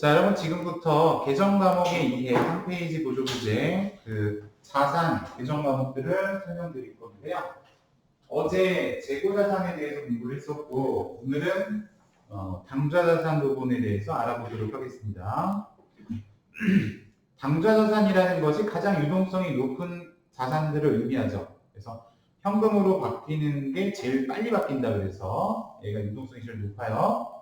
자, 여러분 지금부터 개정 과목에 의해 한 페이지 보조 부제 자산 개정 과목들을 설명드릴 건데요. 어제 재고자산에 대해서 공부를 했었고 오늘은 당좌자산 부분에 대해서 알아보도록 하겠습니다. 당좌자산이라는 것이 가장 유동성이 높은 자산들을 의미하죠. 그래서 현금으로 바뀌는 게 제일 빨리 바뀐다 그래서 얘가 유동성이 제일 높아요.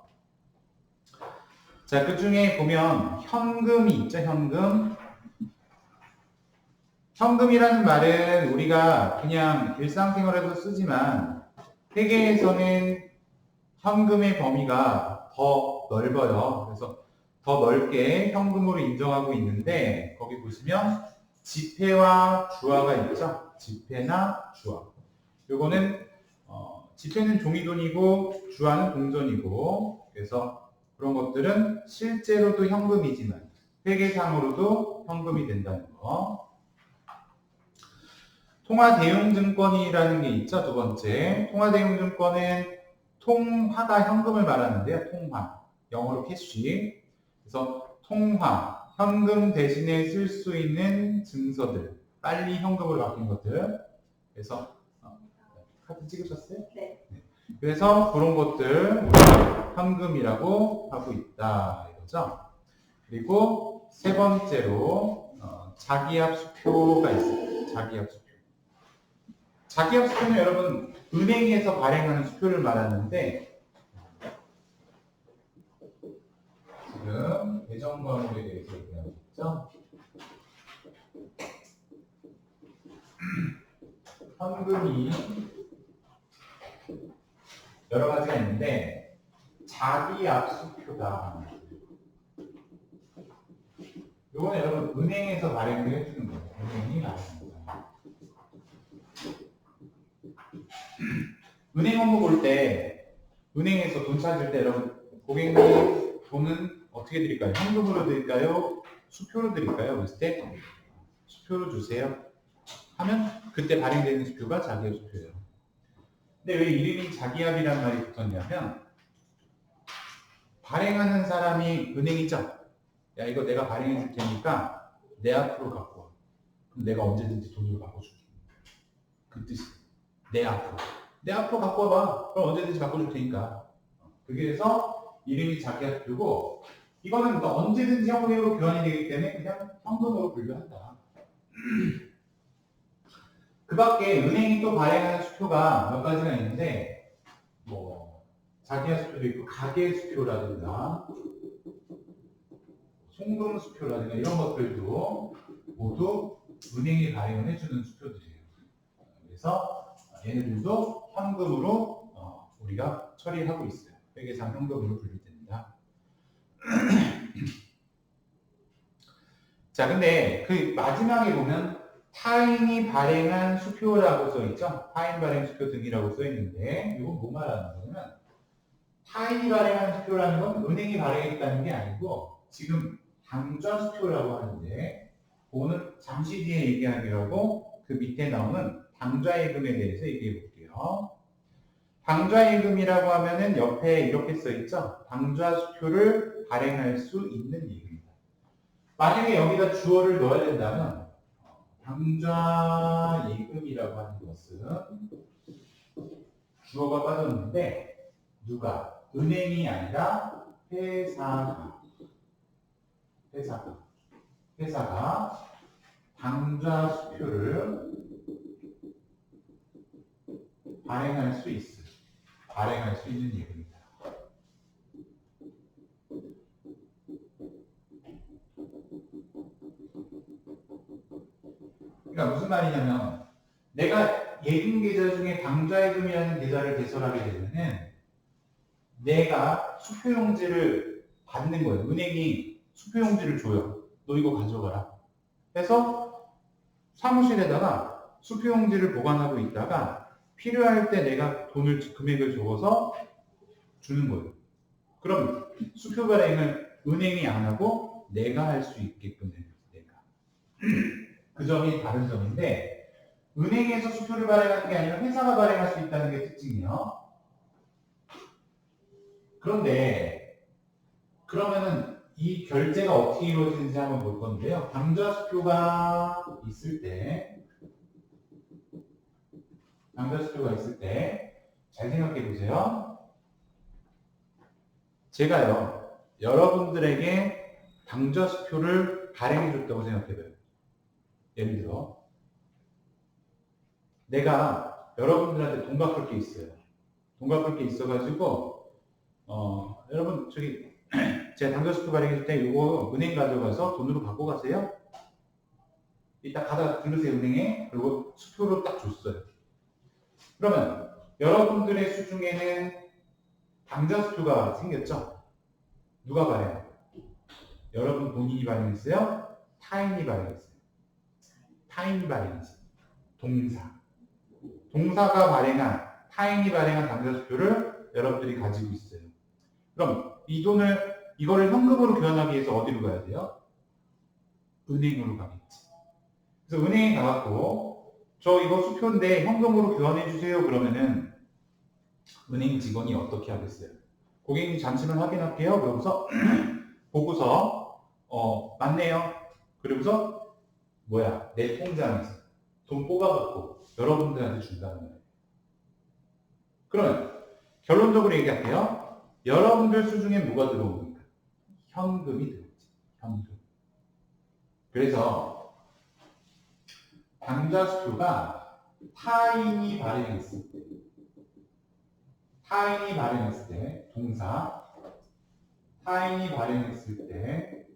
자, 그 중에 보면 현금이 있죠, 현금. 현금이라는 말은 우리가 그냥 일상생활에서 쓰지만 회계에서는 현금의 범위가 더 넓어요. 그래서 더 넓게 현금으로 인정하고 있는데 거기 보시면 지폐와 주화가 있죠. 지폐나 주화. 요거는 지폐는 종이돈이고 주화는 동전이고 그래서 그런 것들은 실제로도 현금이지만 회계상으로도 현금이 된다는 거. 통화대용증권이라는 게 있죠. 두 번째. 통화대용증권은 통화가 현금을 말하는데요. 통화. 영어로 캐시. 그래서 통화, 현금 대신에 쓸 수 있는 증서들. 빨리 현금으로 바뀐 것들. 그래서 카드 찍으셨어요? 네. 그래서 그런 것들 우리가 현금이라고 하고 있다 이거죠. 그리고 세 번째로 자기압수표가 있어요. 자기압수표. 자기압수표는 여러분 은행에서 발행하는 수표를 말하는데 지금 개정 과목에 대해서 얘기하고 있죠. 현금이 여러 가지가 있는데 자기압수표다. 이거는 여러분 은행에서 발행을 해주는 거예요. 은행이 발행합니다. 은행 업무 볼 때 은행에서 돈 찾을 때 여러분 고객님 돈은 어떻게 드릴까요? 현금으로 드릴까요? 수표로 드릴까요? 그랬을 때 수표로 주세요. 하면 그때 발행되는 수표가 자기압 수표예요. 근데 왜 이름이 자기압이란 말이 붙었냐면 발행하는 사람이 은행이죠. 야 이거 내가 발행해 줄 테니까 내 앞으로 갖고 와. 그럼 내가 언제든지 돈으로 바꿔줄게. 그 뜻이에요. 내 앞으로. 내 앞으로 갖고 와봐. 그럼 언제든지 바꿔줄 테니까. 그래서 이름이 자기압수표고 이거는 언제든지 현금으로 교환이 되기 때문에 그냥 현금으로 분류한다. 그 밖에 은행이 또 발행하는 수표가 몇 가지가 있는데 자기압수표도 있고 가계수표라든가 송금수표라든가 이런 것들도 모두 은행이 발행을 해주는 수표들이에요. 그래서 얘네들도 현금으로 우리가 처리하고 있어요. 회계상 현금으로 분류됩니다. 자, 근데 그 마지막에 보면 타인이 발행한 수표라고 써있죠. 타인 발행 수표 등이라고 써있는데 이건 뭐 말하는 거냐면 타인이 발행한 수표라는 건 은행이 발행했다는 게 아니고 지금 당좌 수표라고 하는데 그거는 잠시 뒤에 얘기하기로 하고 그 밑에 나오는 당좌예금에 대해서 얘기해 볼게요. 당좌예금이라고 하면은 옆에 이렇게 써있죠. 당좌 수표를 발행할 수 있는 예금이다. 만약에 여기다 주어를 넣어야 된다면 당좌예금이라고 하는 것은 주어가 빠졌는데 누가? 은행이 아니라 회사가 당좌 수표를 발행할 수 있어요. 발행할 수 있는 예금이다. 그러니까 무슨 말이냐면 내가 예금 계좌 중에 당좌예금이라는 계좌를 개설하게 되면은 내가 수표용지를 받는 거예요. 은행이 수표용지를 줘요. 너 이거 가져가라. 해서 사무실에다가 수표용지를 보관하고 있다가 필요할 때 내가 금액을 적어서 주는 거예요. 그럼 수표 발행을 은행이 안 하고 내가 할 수 있게끔 해요. 내가. 그 점이 다른 점인데 은행에서 수표를 발행하는 게 아니라 회사가 발행할 수 있다는 게 특징이요. 그런데 그러면은 이 결제가 어떻게 이루어지는지 한번 볼 건데요. 당좌수표가 있을 때, 잘 생각해 보세요. 제가요, 여러분들에게 당좌수표를 발행해 줬다고 생각해 봐요. 예를 들어, 내가 여러분들한테 돈 갚을 게 있어요. 돈 갚을 게 있어가지고, 여러분, 제가 당좌수표 발행해 줄 때 이거 은행 가져가서 돈으로 갖고 가세요. 이따 가다 들으세요, 은행에. 그리고 수표로 딱 줬어요. 그러면 여러분들의 수중에는 당좌수표가 생겼죠? 누가 발행해요? 여러분 본인이 발행했어요? 타인이 발행했어요? 타인이 발행했어요. 동사가 발행한, 타인이 발행한 당좌수표를 여러분들이 가지고 있어요. 그럼 이거를 현금으로 교환하기 위해서 어디로 가야 돼요? 은행으로 가겠지. 그래서 은행에 가갖고 저 이거 수표인데 현금으로 교환해 주세요. 그러면은 은행 직원이 어떻게 하겠어요? 고객님 잠시만 확인할게요. 그러고서 보고서 맞네요. 그러고서 내 통장에서 돈 뽑아갖고 여러분들한테 준다는 거예요. 그러면 결론적으로 얘기할게요. 여러분들 수중에 뭐가 들어옵니까? 현금이 들어오지. 현금. 그래서 당좌수표가 타인이 발행했을 때, 동사, 타인이 발행했을 때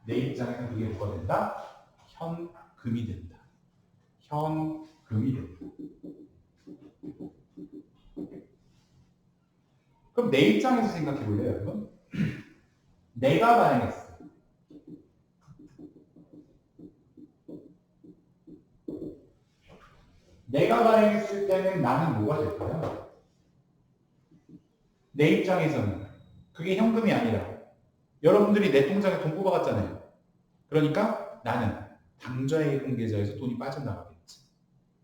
내 입장에서 그게 뭐가 된다? 현금이 된다. 현금이 된다. 그럼 내 입장에서 생각해 볼래요, 여러분? 내가 발행했어. 내가 발행했을 때는 나는 뭐가 될까요? 내 입장에서는 그게 현금이 아니라 여러분들이 내 통장에 돈 뽑아갔잖아요. 그러니까 나는 당좌예금 계좌에서 돈이 빠져나가겠지.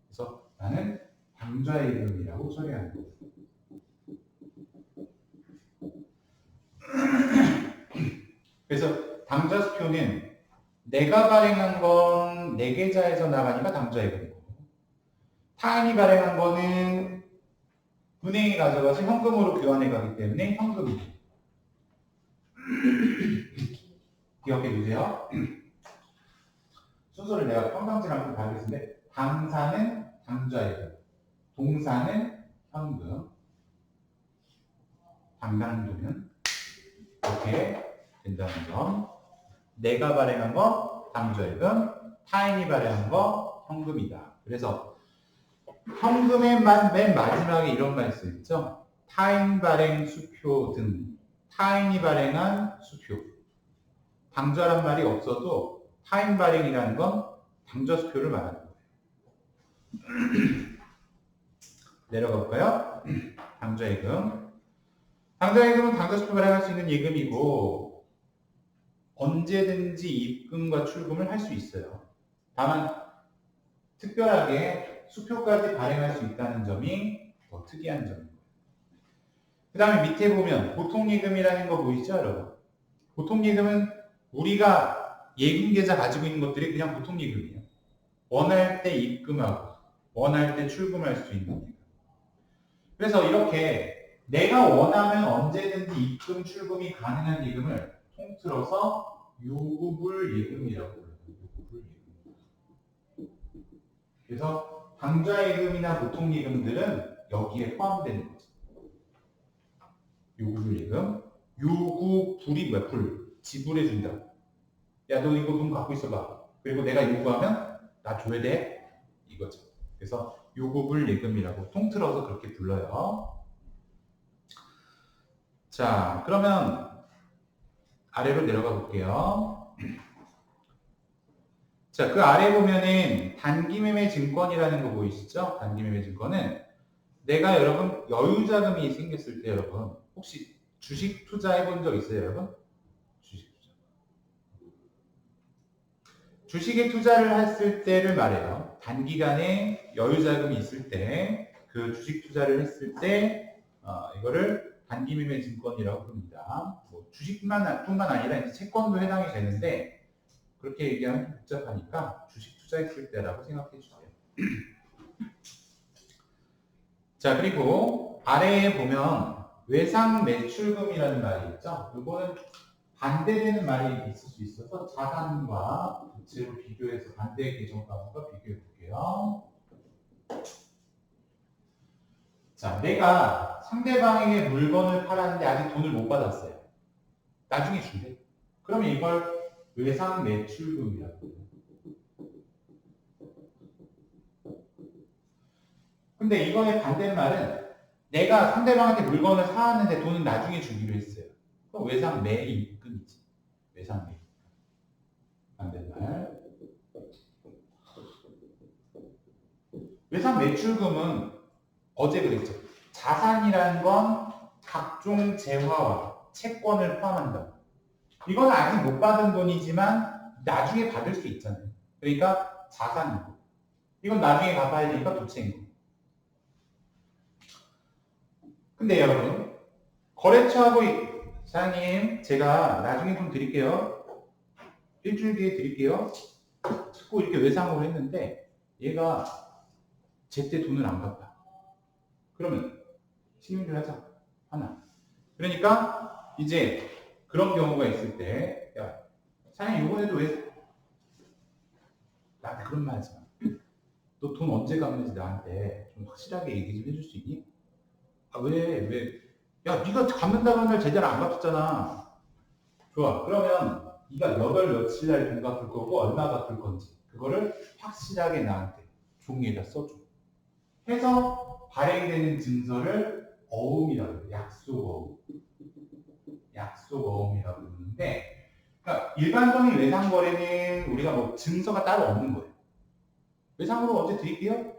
그래서 나는 당좌예금이라고 처리하는 거예요. 그래서 당좌수표는 내가 발행한 건 내 계좌에서 나가니까 당좌예금이고, 타인이 발행한 거는 은행에 가져가서 현금으로 교환해 가기 때문에 현금이고. 기억해 주세요. 순서를 내가 평상시랑 좀 다르겠는데, 당사는 당좌예금, 동사는 현금, 당당도는 이렇게 된다는 점. 내가 발행한 거 당좌예금, 타인이 발행한 거 현금이다. 그래서 현금의 맨 마지막에 이런 말 쓰였죠. 타인 발행 수표 등, 타인이 발행한 수표. 당좌란 말이 없어도 타인 발행이라는 건 당좌 수표를 말하는 거예요. 내려가 볼까요? 당좌예금. 당좌예금은 당좌 수표 발행할 수 있는 예금이고 언제든지 입금과 출금을 할 수 있어요. 다만 특별하게 수표까지 발행할 수 있다는 점이 더 특이한 점입니다. 그 다음에 밑에 보면 보통예금이라는 거 보이시죠, 여러분? 보통예금은 우리가 예금계좌 가지고 있는 것들이 그냥 보통예금이에요. 원할 때 입금하고 원할 때 출금할 수 있는 예금. 그래서 이렇게 내가 원하면 언제든지 입금, 출금이 가능한 예금을 통틀어서 요구불 예금이라고 불러요. 요구불 예금. 그래서 당좌예금이나 보통예금들은 여기에 포함되는 거죠. 요구불 예금. 요구불이 뭐야? 불. 지불해준다. 야, 너 이거 돈 갖고 있어봐. 그리고 내가 요구하면 나 줘야 돼. 이거죠. 그래서 요구불 예금이라고 통틀어서 그렇게 불러요. 자, 그러면 아래로 내려가 볼게요. 자, 그 아래 보면은 단기매매 증권이라는 거 보이시죠? 단기매매 증권은 내가 여러분 여유자금이 생겼을 때 여러분 혹시 주식 투자해 본 적 있어요, 여러분? 주식 투자. 주식에 투자를 했을 때를 말해요. 단기간에 여유자금이 있을 때 그 주식 투자를 했을 때 이거를 단기매매 증권이라고 부릅니다. 뭐 주식뿐만 아니라 이제 채권도 해당이 되는데 그렇게 얘기하면 좀 복잡하니까 주식 투자했을 때라고 생각해 주세요. 자, 그리고 아래에 보면 외상 매출금이라는 말이 있죠. 이거는 반대되는 말이 있을 수 있어서 자산과 부채를 비교해서 반대 계정 과목과 비교해 볼게요. 자, 내가 상대방에게 물건을 팔았는데 아직 돈을 못 받았어요. 나중에 준대. 그러면 이걸 외상 매출금이라고 해요. 근데 이거의 반대말은 내가 상대방한테 물건을 사왔는데 돈은 나중에 주기로 했어요. 그럼 외상 매입금이지. 외상 매입금. 반대말. 외상 매출금은 어제 그랬죠. 자산이라는 건 각종 재화와 채권을 포함한다. 이건 아직 못 받은 돈이지만 나중에 받을 수 있잖아요. 그러니까 자산이고. 이건 나중에 갚아야 되니까 부채인 거예요. 근데 여러분, 거래처하고 사장님, 제가 나중에 좀 드릴게요. 일주일 뒤에 드릴게요. 자꾸 이렇게 외상으로 했는데 얘가 제때 돈을 안 갚아. 그러면 신용질 하자. 하나. 그러니까 이제 그런 경우가 있을 때, 야, 사장님 이번에도 왜 나한테 그런 말 하지 마. 너 돈 언제 갚는지 나한테 좀 확실하게 얘기 좀 해줄 수 있니? 아, 왜? 야, 네가 갚는다는 날 제대로 안 갚았잖아. 좋아. 그러면 네가 몇 월 며칠 날 돈 갚을 거고 얼마 갚을 건지 그거를 확실하게 나한테 종이에다 써줘. 해서 발행되는 증서를 어음이라고 해요. 약속어음. 약속어음이라고 부르는데, 그러니까 일반적인 외상거래는 우리가 뭐 증서가 따로 없는 거예요. 외상으로 언제 드릴게요?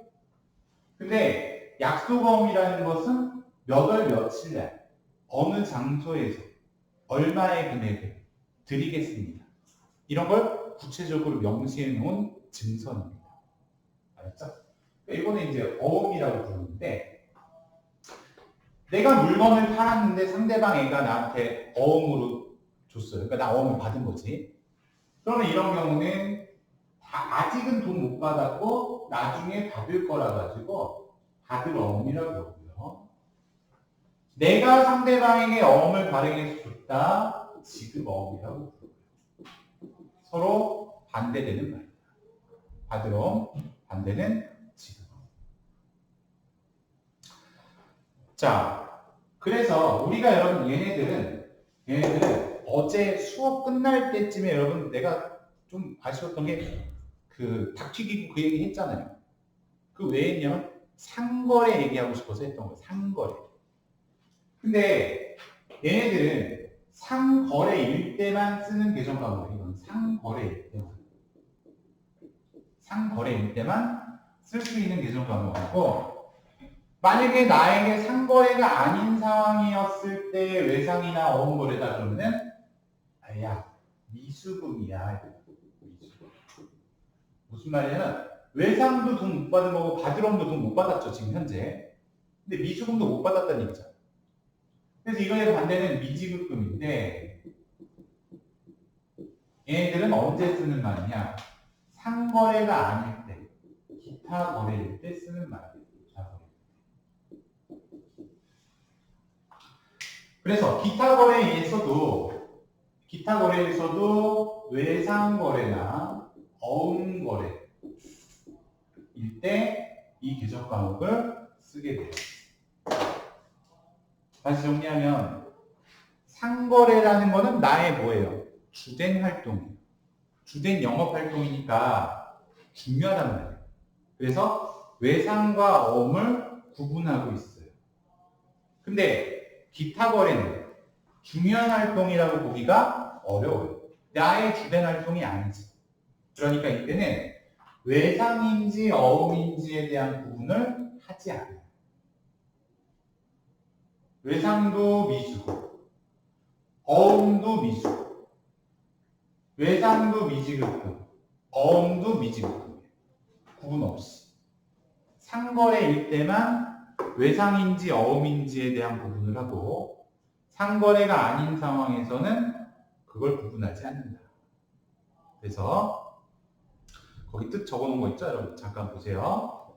근데 약속어음이라는 것은 몇 월 며칠 날 어느 장소에서 얼마의 금액을 드리겠습니다. 이런 걸 구체적으로 명시해 놓은 증서입니다. 알았죠? 이거는 이제 어음이라고 부르는데, 내가 물건을 팔았는데 상대방 애가 나한테 어음으로 줬어요. 그러니까 나 어음을 받은 거지. 그러면 이런 경우는 아직은 돈 못 받았고 나중에 받을 거라 가지고 받을 어음이라고 그러고요. 내가 상대방에게 어음을 발행해서 줬다. 지급 어음이라고 부르고요. 서로 반대되는 말입니다. 받을 어음, 반대는 지급 어음. 자, 그래서 우리가 여러분 얘네들은 어제 수업 끝날 때쯤에 여러분 내가 좀 아쉬웠던 게 그 닭튀기고 그 얘기 했잖아요. 그 외에는요 상거래 얘기하고 싶어서 했던 거예요. 상거래. 근데 얘네들은 상거래일 때만 쓰는 계정 과목이에요. 이건 상거래일 때만. 상거래일 때만 쓸 수 있는 계정 과목이고, 만약에 나에게 상거래가 아닌 상황이었을 때 외상이나 어음거래다 그러면은 야 미수금이야. 무슨 말이냐면 외상도 돈 못 받은 거고 받으러도 돈 못 받았죠 지금 현재. 근데 미수금도 못 받았다는 얘기잖아. 그래서 이거에 반대는 미지급금인데, 얘네들은 언제 쓰는 말이냐? 상거래가 아닐 때, 기타 거래일 때 쓰는 말이에요. 그래서 기타 거래에서도 외상거래나 어음거래일 때 이 계정 과목을 쓰게 돼요. 다시 정리하면 상거래라는 거는 나의 뭐예요? 주된 활동이에요. 주된 영업 활동이니까 중요하단 말이에요. 그래서 외상과 어음을 구분하고 있어요. 근데 기타 거래는 중요한 활동이라고 보기가 어려워요. 나의 주된 활동이 아니지. 그러니까 이때는 외상인지 어음인지에 대한 구분을 하지 않아요. 외상도 미수고, 어음도 미수고, 외상도 미지급금, 어음도 미지급금이에요. 구분 없이. 상거래일 때만 외상인지 어음인지에 대한 구분을 하고, 상거래가 아닌 상황에서는 그걸 구분하지 않는다. 그래서 거기 뜻 적어놓은 거 있죠? 여러분 잠깐 보세요.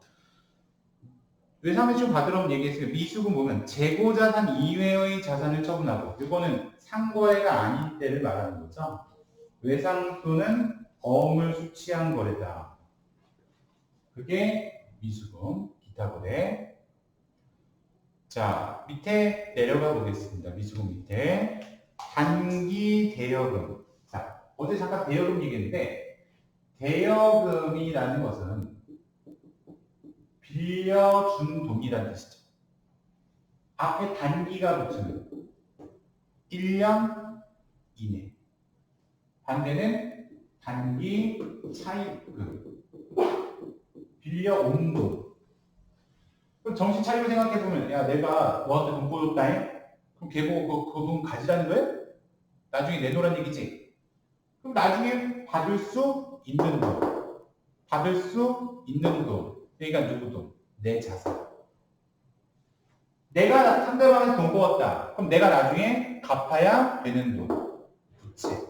외상매출 받으러 얘기했어요. 미수금 보면 재고자산 이외의 자산을 처분하고, 이거는 상거래가 아닌 때를 말하는 거죠. 외상표는 어음을 수취한 거래다. 그게 미수금, 기타 거래. 자, 밑에 내려가 보겠습니다. 미수금 밑에 단기 대여금. 자, 어제 잠깐 대여금 얘기했는데, 대여금이라는 것은 빌려준 돈이라는 뜻이죠. 앞에 단기가 붙으면 1년 이내. 반대는 단기 차입금. 빌려온 돈. 그럼 정신 차리고 생각해보면, 야, 내가 너한테 돈 꿔줬다잉? 그럼 걔 보고 그 돈 가지라는 거야? 나중에 내놓으란 얘기지? 그럼 나중에 받을 수 있는 돈. 받을 수 있는 돈. 그러니까 누구 돈? 내 자산. 내가 상대방한테 돈 꿔왔다. 그럼 내가 나중에 갚아야 되는 돈. 부채.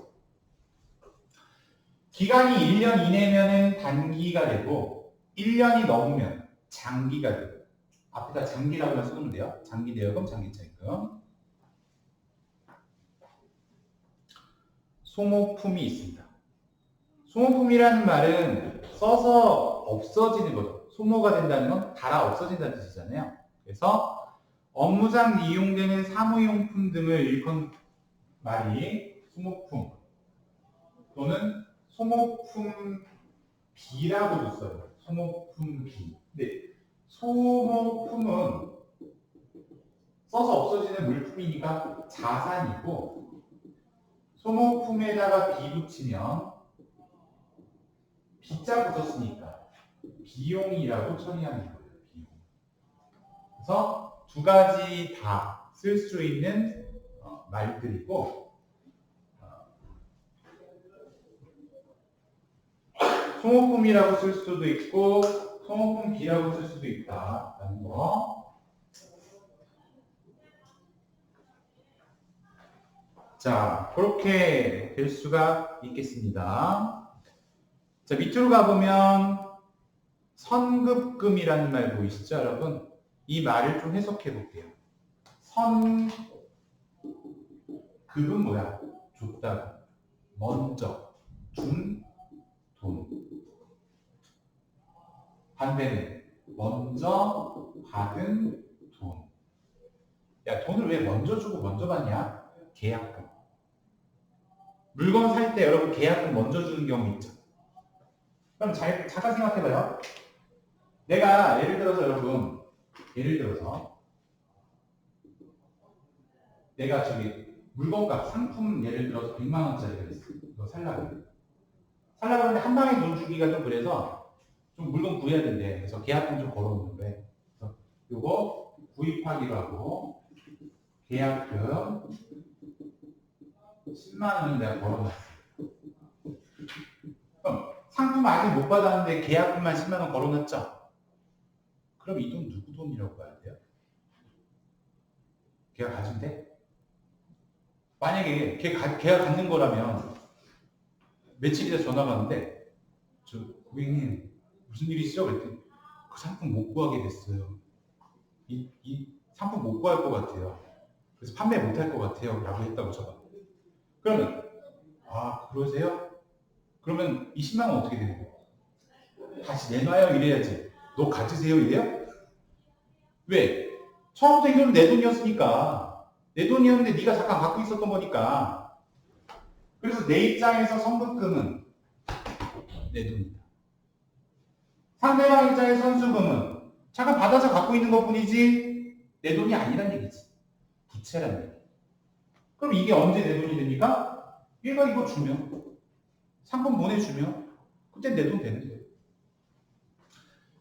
기간이 1년 이내면은 단기가 되고 1년이 넘으면 장기가 되고, 앞에다 장기라고만 써놓으면 돼요. 장기 대여금, 장기 차입금. 소모품이 있습니다. 소모품이라는 말은 써서 없어지는 거죠. 소모가 된다는 건 달아 없어진다는 뜻이잖아요. 그래서 업무상 이용되는 사무용품 등을 일컫는 말이 소모품 또는 소모품 비라고도 써요. 소모품 비. 근데 소모품은 써서 없어지는 물품이니까 자산이고, 소모품에다가 비 붙이면 비자 붙었으니까 비용이라고 처리하는 거예요. 비용. 그래서 두 가지 다 쓸 수 있는 말들이고, 소모품이라고 쓸 수도 있고 소모품 비라고 쓸 수도 있다라는 거. 자, 그렇게 될 수가 있겠습니다. 자, 밑으로 가보면 선급금이라는 말 보이시죠, 여러분? 이 말을 좀 해석해 볼게요. 선급은 뭐야? 줬다. 먼저 준 돈. 반대는 먼저 받은 돈. 야, 돈을 왜 먼저 주고 먼저 받냐? 계약금. 물건 살 때 여러분 계약금 먼저 주는 경우 있죠. 그럼 잠깐 생각해봐요. 내가 예를 들어서 여러분, 내가 저기 물건값, 상품 예를 들어서 100만 원짜리가 있어. 이거 살려고 하는데 한 방에 돈 주기가 좀 그래서 좀 물건 구해야 된대. 그래서 계약금 좀 걸어놓는 거예요. 그래서 요거 구입하기로 하고 계약금 10만 원을 내가 걸어놨어. 그럼 상품 아직 못 받았는데 계약금만 10만 원 걸어놨죠? 그럼 이 돈 누구 돈이라고 봐야 돼요? 걔가 가지면 돼? 만약에 걔가 갖는 거라면 며칠 뒤에 전화가 왔는데, 저 고객님 무슨 일이시죠? 그랬더니 그 상품 못 구하게 됐어요. 이 상품 못 구할 것 같아요. 그래서 판매 못 할 것 같아요. 라고 했다고 쳐봐. 그러면 아, 그러세요? 그러면 이 10만 원 어떻게 되는 거예요? 다시 내놔요 이래야지. 너 가지세요 이래요? 왜? 처음부터 이건 내 돈이었으니까. 내 돈이었는데 네가 잠깐 갖고 있었던 거니까. 그래서 내 입장에서 선급금은 내 돈이다. 상대방 입장의 선수금은 잠깐 받아서 갖고 있는 것뿐이지 내 돈이 아니란 얘기지. 부채란 얘기. 그럼 이게 언제 내 돈이 됩니까? 얘가 이거 주면, 상품 보내주면 그때 내 돈 되는 거예요.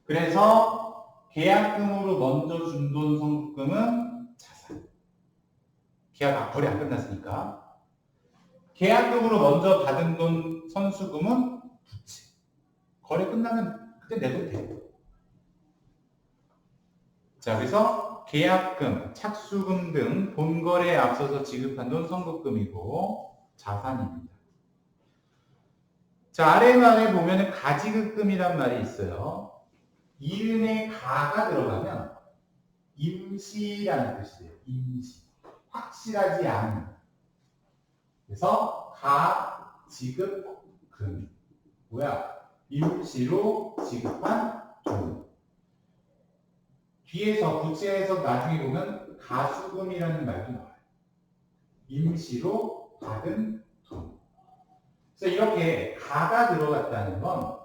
그래서 계약금으로 먼저 준 돈 선급금은 자산. 거래 안 끝났으니까. 계약금으로 먼저 받은 돈 선수금은 부채. 거래 끝나면 그때 내 돈 돼요. 자, 그래서 계약금, 착수금 등 본거래에 앞서서 지급한 돈 선급금이고 자산입니다. 자, 아래말에 보면은 가지급금이란 말이 있어요. 이름에 가가 들어가면 임시라는 뜻이에요. 임시. 확실하지 않은. 그래서 가지급금. 뭐야? 임시로 지급한 돈. 뒤에서 부채에서 나중에 보면 가수금이라는 말도 나와요. 임시로 받은 돈. 그래서 이렇게 가가 들어갔다는 건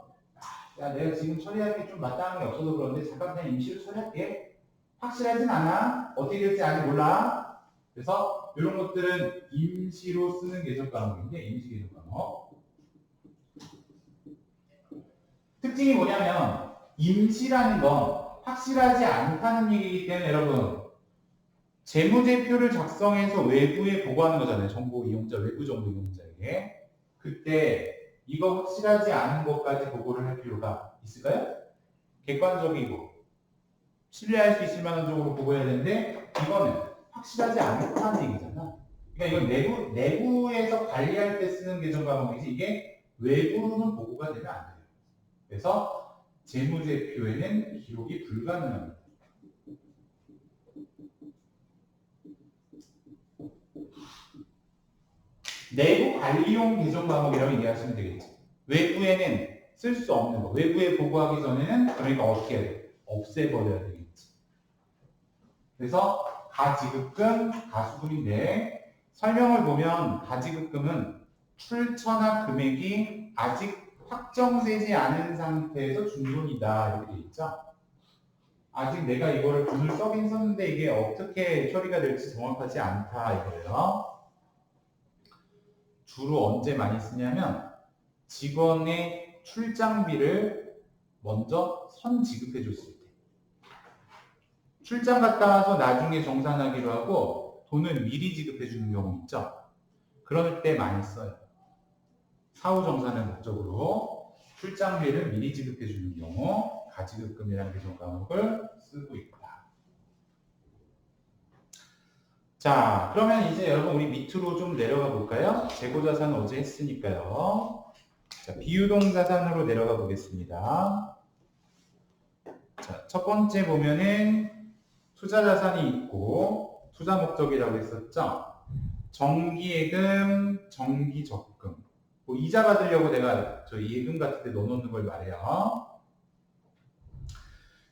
야, 내가 지금 처리할 게 좀 마땅한 게 없어서 그런데 잠깐 그냥 임시로 처리할게. 확실하진 않아. 어떻게 될지 아직 몰라. 그래서 이런 것들은 임시로 쓰는 계절 과목인데 임시 계절 과목. 특징이 뭐냐면 임시라는 건 확실하지 않다는 얘기이기 때문에 여러분 재무제표를 작성해서 외부에 보고하는 거잖아요. 정보 이용자, 외부 정보 이용자에게. 그때 이거 확실하지 않은 것까지 보고를 할 필요가 있을까요? 객관적이고 신뢰할 수 있을 만한 쪽으로 보고해야 되는데 이거는 확실하지 않다는 얘기잖아. 그러니까 이건 내부에서 관리할 때 쓰는 계정 과목이지 이게 외부로는 보고가 되면 안 돼요. 그래서 재무제표에는 기록이 불가능합니다. 내부 관리용 계정 과목이라고 이해하시면 되겠죠. 외부에는 쓸 수 없는 거. 외부에 보고하기 전에는 그러니까 어떻게 해야 돼? 없애버려야 되겠지. 그래서 가지급금, 가수금인데 설명을 보면 가지급금은 출처나 금액이 아직 확정되지 않은 상태에서 준 돈이다 이렇게 돼 있죠. 아직 내가 이거를 돈을 써긴 썼는데 이게 어떻게 처리가 될지 정확하지 않다 이거예요. 주로 언제 많이 쓰냐면 직원의 출장비를 먼저 선지급해 줬을 때. 출장 갔다 와서 나중에 정산하기로 하고 돈을 미리 지급해 주는 경우 있죠. 그럴 때 많이 써요. 사후 정산을 목적으로 출장비를 미리 지급해 주는 경우 가지급금이라는 계정 과목을 쓰고 있다. 자, 그러면 이제 여러분 우리 밑으로 좀 내려가 볼까요? 재고자산 어제 했으니까요. 자, 비유동자산으로 내려가 보겠습니다. 자, 첫 번째 보면은 투자자산이 있고 투자 목적이라고 했었죠. 정기예금, 정기적금. 뭐 이자 받으려고 내가 저 예금 같은 데 넣어놓는 걸 말해요.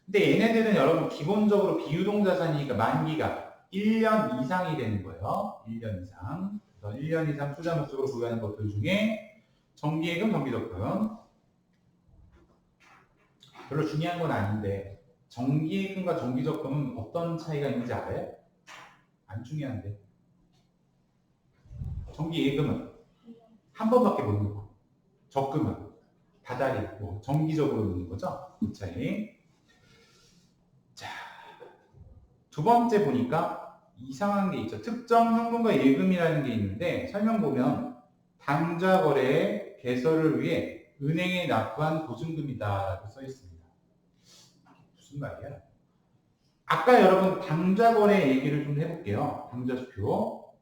근데 얘네들은 여러분 기본적으로 비유동자산이니까 만기가 1년 이상이 되는 거예요. 1년 이상. 그래서 1년 이상 투자 목적으로 보유하는 것들 중에 정기예금, 정기적금. 별로 중요한 건 아닌데 정기예금과 정기적금은 어떤 차이가 있는지 알아요? 안 중요한데. 정기예금은 한 번밖에 못 넣고 적금은 다달이 뭐 정기적으로 넣는 거죠. 그 차이. 자, 두 번째 보니까 이상한 게 있죠. 특정 현금과 예금이라는 게 있는데 설명 보면 당좌 거래의 개설을 위해 은행에 납부한 보증금이다라고 써 있습니다. 무슨 말이야? 아까 여러분 당좌 거래 얘기를 좀 해볼게요. 당좌 수표.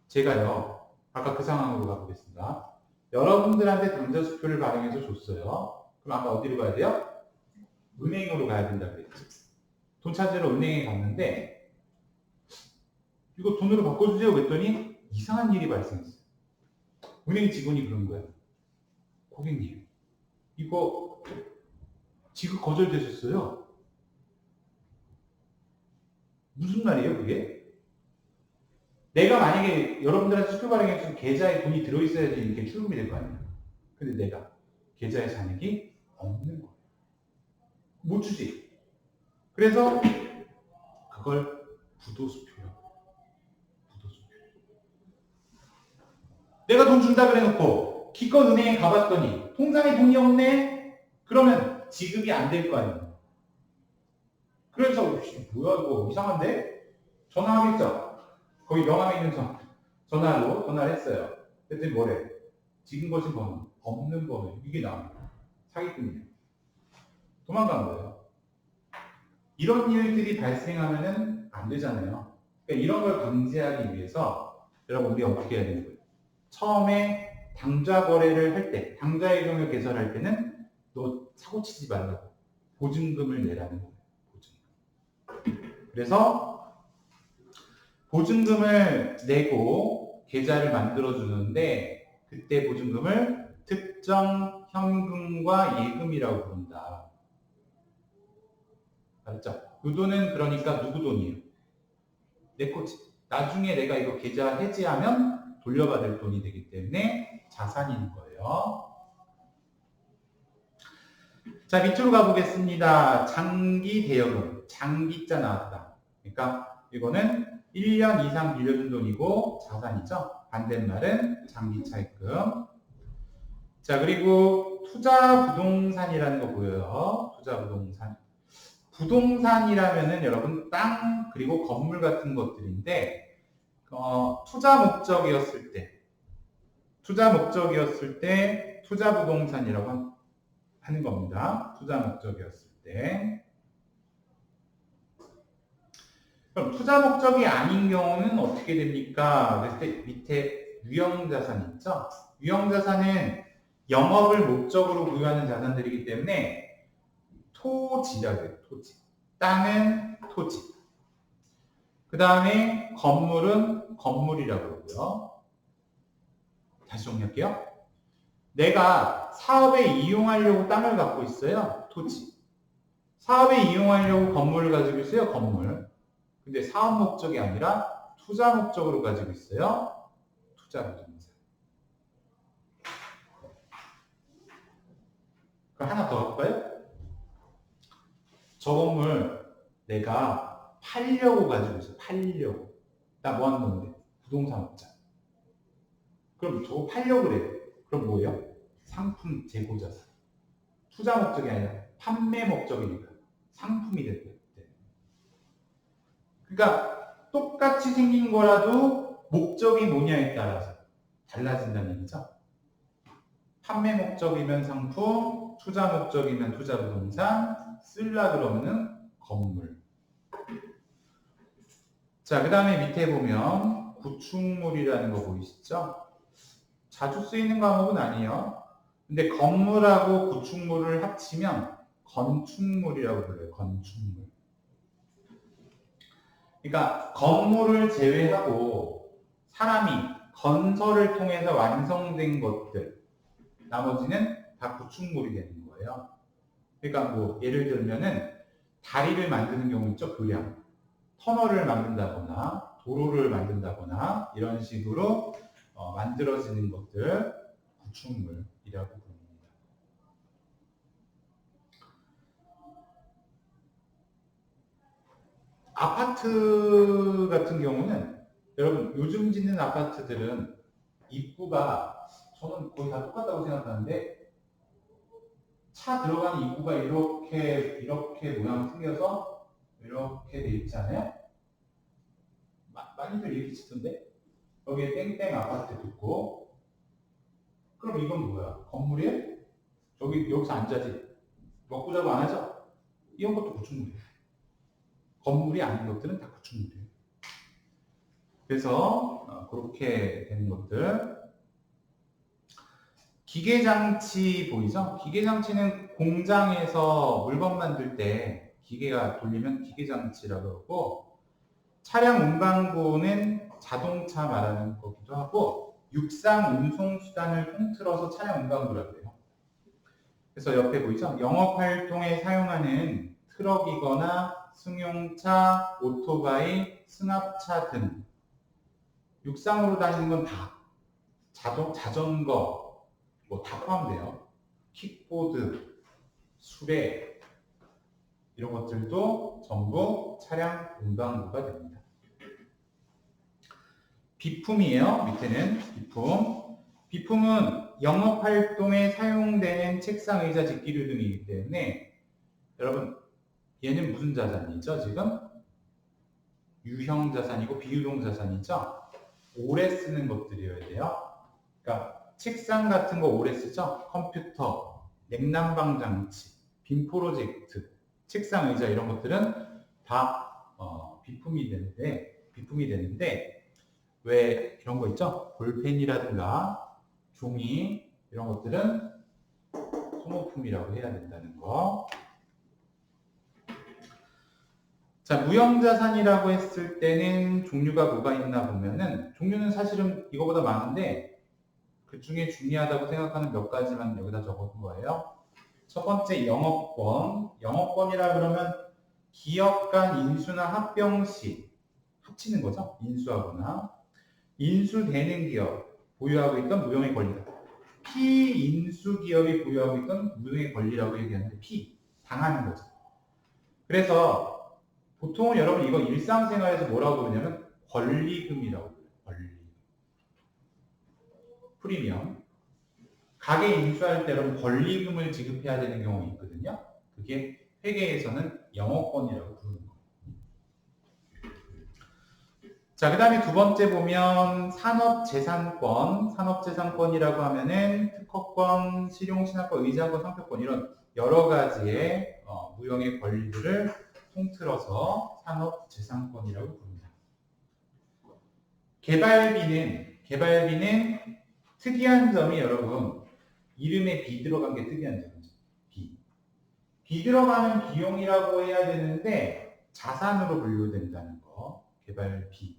제가요. 아까 그 상황으로 가보겠습니다. 여러분들한테 당좌 수표를 발행해서 줬어요. 그럼 아까 어디로 가야 돼요? 은행으로 가야 된다 그랬지. 돈 찾으러 은행에 갔는데 이거 돈으로 바꿔주세요 그랬더니 이상한 일이 발생했어요. 은행 직원이 그런 거예요. 고객님, 이거 지급 거절되셨어요. 무슨 말이에요 그게? 내가 만약에 여러분들한테 수표 발행해서 계좌에 돈이 들어있어야지 이렇게 출금이 될 거 아니에요. 근데 내가 계좌에 잔액이 없는 거예요. 못 주지. 그래서 그걸 부도수표요. 부도수표. 내가 돈 준다 그래 놓고 기껏 은행에 가봤더니 통장에 돈이 없네? 그러면 지급이 안 될 거 아니에요. 그래서 뭐야 이거 이상한데? 전화하겠죠? 거기 명함에 있는 전화를 했어요. 그랬더니 뭐래? 지금 거신 번호 없는 번호 이게 나옵니다. 사기꾼이에요. 도망간 거예요. 이런 일들이 발생하면은 안 되잖아요. 그러니까 이런 걸 방지하기 위해서 여러분 우리 어떻게 해야 되는 거예요? 처음에 당좌 거래를 할 때, 당좌 이동을 개설할 때는 너 사고 치지 말라고 보증금을 내라는 거예요. 보증금. 그래서 보증금을 내고 계좌를 만들어 주는데 그때 보증금을 특정 현금과 예금이라고 부른다. 알았죠? 이 돈은 그러니까 누구 돈이에요? 내 거지. 나중에 내가 이거 계좌 해지하면 돌려받을 돈이 되기 때문에 자산인 거예요. 자, 밑으로 가보겠습니다. 장기 대여금. 장기자 나왔다. 그러니까 이거는 1년 이상 빌려준 돈이고 자산이죠. 반대말은 장기 차입금. 자, 그리고 투자 부동산이라는 거 보여요. 투자 부동산. 부동산이라면은 여러분 땅 그리고 건물 같은 것들인데 투자 목적이었을 때 투자 부동산이라고 하는 겁니다. 투자 목적이었을 때. 그럼 투자 목적이 아닌 경우는 어떻게 됩니까? 그랬을 때 밑에 유형자산 있죠? 유형자산은 영업을 목적으로 부여하는 자산들이기 때문에 토지라 그래요. 토지. 땅은 토지. 그 다음에 건물은 건물이라고 그러고요. 다시 정리할게요. 내가 사업에 이용하려고 땅을 갖고 있어요. 토지. 사업에 이용하려고 건물을 가지고 있어요. 건물. 근데 사업 목적이 아니라 투자 목적으로 가지고 있어요. 투자 부동산. 그럼 하나 더 할까요? 저 건물 내가 팔려고 가지고 있어. 팔려고. 나 뭐 하는 건데? 부동산 업자. 그럼 저거 팔려고 그래요. 그럼 뭐예요? 상품 재고자산. 투자 목적이 아니라 판매 목적이니까 상품이 될 거예요. 그러니까 똑같이 생긴 거라도 목적이 뭐냐에 따라서 달라진다는 얘기죠. 판매 목적이면 상품, 투자 목적이면 투자 부동산, 쓸라 그러면은 건물. 자, 그 다음에 밑에 보면 구축물이라는 거 보이시죠? 자주 쓰이는 과목은 아니에요. 근데 건물하고 구축물을 합치면 건축물이라고 불러요. 건축물. 그러니까 건물을 제외하고 사람이 건설을 통해서 완성된 것들, 나머지는 다 구축물이 되는 거예요. 그러니까 뭐 예를 들면은 다리를 만드는 경우 있죠. 교량. 터널을 만든다거나 도로를 만든다거나 이런 식으로 만들어지는 것들 구축물이라고 부릅니다. 아파트 같은 경우는 여러분 요즘 짓는 아파트들은 입구가 저는 거의 다 똑같다고 생각하는데 차 들어가는 입구가 이렇게 모양 생겨서 이렇게 돼 있잖아요. 많이들 이렇게 짓던데 여기에 땡땡 아파트 있고 그럼 이건 뭐야? 건물이에요? 여기서 앉아지 먹고 자고 안 하죠? 이런 것도 구축물이에요. 건물이 아닌 것들은 다 구축물이에요. 그래서 그렇게 되는 것들. 기계장치 보이죠? 기계장치는 공장에서 물건 만들 때 기계가 돌리면 기계장치라고 그러고 차량 운반구는 자동차 말하는 거기도 하고 육상 운송수단을 통틀어서 차량 운반구라고 해요. 그래서 옆에 보이죠? 영업활동에 사용하는 트럭이거나 승용차, 오토바이, 승합차 등 육상으로 다니는 건 다 자전거 뭐 다 포함돼요. 킥보드, 수레 이런 것들도 전부 차량 운반구가 됩니다. 비품이에요. 밑에는 비품. 비품은 영업활동에 사용되는 책상, 의자, 직기류 등이기 때문에 여러분 얘는 무슨 자산이죠? 지금 유형자산이고 비유동자산이죠? 오래 쓰는 것들이어야 돼요. 그러니까 책상 같은 거 오래 쓰죠? 컴퓨터, 냉난방 장치, 빔 프로젝트, 책상, 의자 이런 것들은 다 비품이 되는데 왜 이런 거 있죠? 볼펜이라든가 종이 이런 것들은 소모품이라고 해야 된다는 거. 자, 무형자산이라고 했을 때는 종류가 뭐가 있나 보면은 종류는 사실은 이거보다 많은데 그 중에 중요하다고 생각하는 몇 가지만 여기다 적어둔 거예요. 첫 번째 영업권. 영업권이라 그러면 기업 간 인수나 합병 시 합치는 거죠. 인수하거나 인수되는 기업 보유하고 있던 무형의 권리다. 피인수 기업이 보유하고 있던 무형의 권리라고 얘기하는데 당하는 거죠. 그래서 보통은 여러분 이거 일상생활에서 뭐라고 부르냐면 권리금이라고 불러요. 권리금. 프리미엄. 가게 인수할 때 여러분 권리금을 지급해야 되는 경우가 있거든요. 그게 회계에서는 영업권이라고 부르는 거예요. 자, 그 다음에 두 번째 보면 산업재산권. 산업재산권이라고 하면은 특허권, 실용신화권, 의장권, 상표권 이런 여러 가지의 무형의 권리들을 통틀어서 산업재산권이라고 부릅니다. 개발비는 특이한 점이 여러분 이름에 비 들어간 게 특이한 점이죠. 비 들어가는 비용이라고 해야 되는데 자산으로 분류된다는 거. 개발비.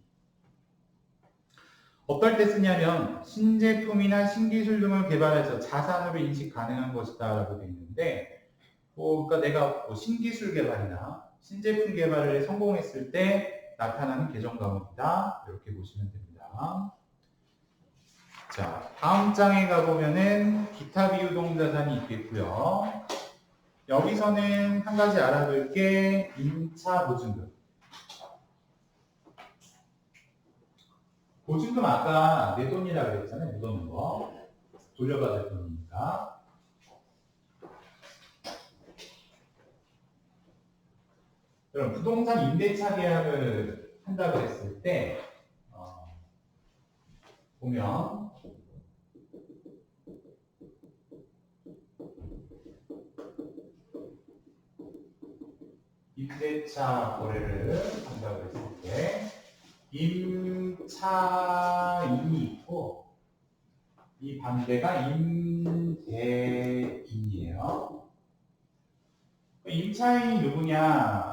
어떨 때 쓰냐면 신제품이나 신기술 등을 개발해서 자산으로 인식 가능한 것이다 라고 되어 있는데 그러니까 내가 신기술 개발이나 신제품 개발을 성공했을 때 나타나는 계정 과목이다 이렇게 보시면 됩니다. 자, 다음 장에 가보면은 기타 비유동자산이 있겠고요. 여기서는 한 가지 알아둘 게 임차 보증금. 보증금 아까 내 돈이라 그랬잖아요. 묻어놓은 거. 돌려받을 돈이니까. 그럼 부동산 임대차 계약을 한다고 했을 때 보면 임대차 거래를 한다고 했을 때 임차인이 있고 이 반대가 임대인이에요. 임차인이 누구냐?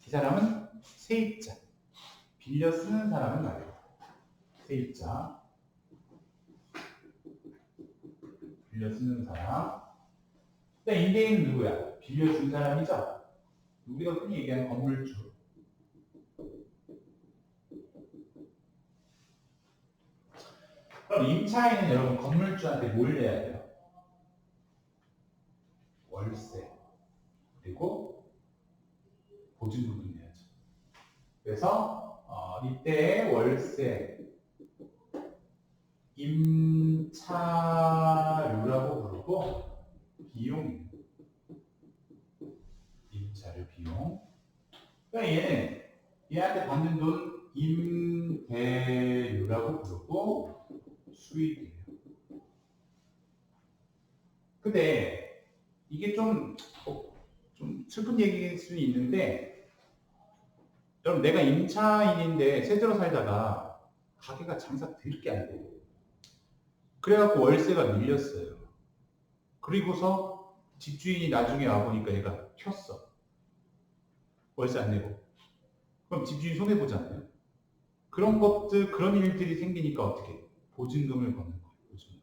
이 사람은 세입자. 빌려 쓰는 사람은 말이에요. 세입자. 빌려 쓰는 사람. 근데 임대인은 누구야? 빌려준 사람이죠. 우리가 흔히 얘기하는 건물주. 그럼 임차인은 여러분 건물주한테 뭘 내야 돼요? 월세. 그리고 보증금을 내야죠. 그래서 이때 월세, 임차료라고 부르고 비용이에요. 임차료 비용. 그러니까 얘는 얘한테 받는 돈 임대료라고 부르고 수익이에요. 근데 이게 좀 슬픈 얘기일 수는 있는데 여러분 내가 임차인인데 세대로 살다가 가게가 장사 들게 안 돼요. 그래갖고 월세가 밀렸어요. 그리고서 집주인이 나중에 와보니까 얘가 켰어. 월세 안 내고. 그럼 집주인 손해보잖아요. 그런 것들, 그런 일들이 생기니까 어떻게? 보증금을 걷는 거예요. 보증금.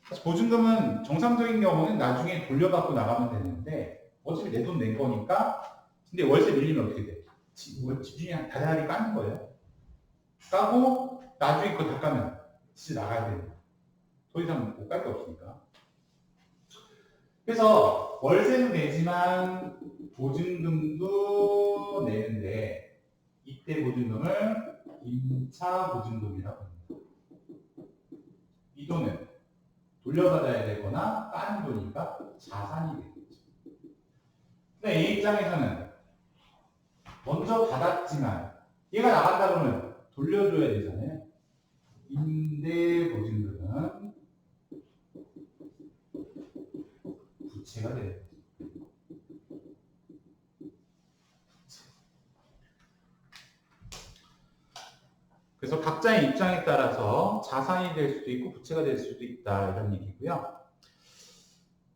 사실 보증금은 정상적인 경우는 나중에 돌려받고 나가면 되는데 어차피 내 돈 낸 거니까 근데 월세 밀리면 어떻게 돼? 집주인이 다달이 까는 거예요. 까고 나중에 그거 다 까면 진짜 나가야 되는 거예요. 더 이상 못 깔 게 없으니까. 그래서 월세도 내지만 보증금도 내는데 이때 보증금을 임차 보증금이라고 합니다. 이 돈은 돌려받아야 되거나 까는 돈이니까 자산이 되겠죠. 근데 A 입장에서는 먼저 받았지만 얘가 나간다 그러면 돌려줘야 되잖아요. 임대 보증금은 부채가 되는 거죠. 그래서 각자의 입장에 따라서 자산이 될 수도 있고 부채가 될 수도 있다 이런 얘기고요.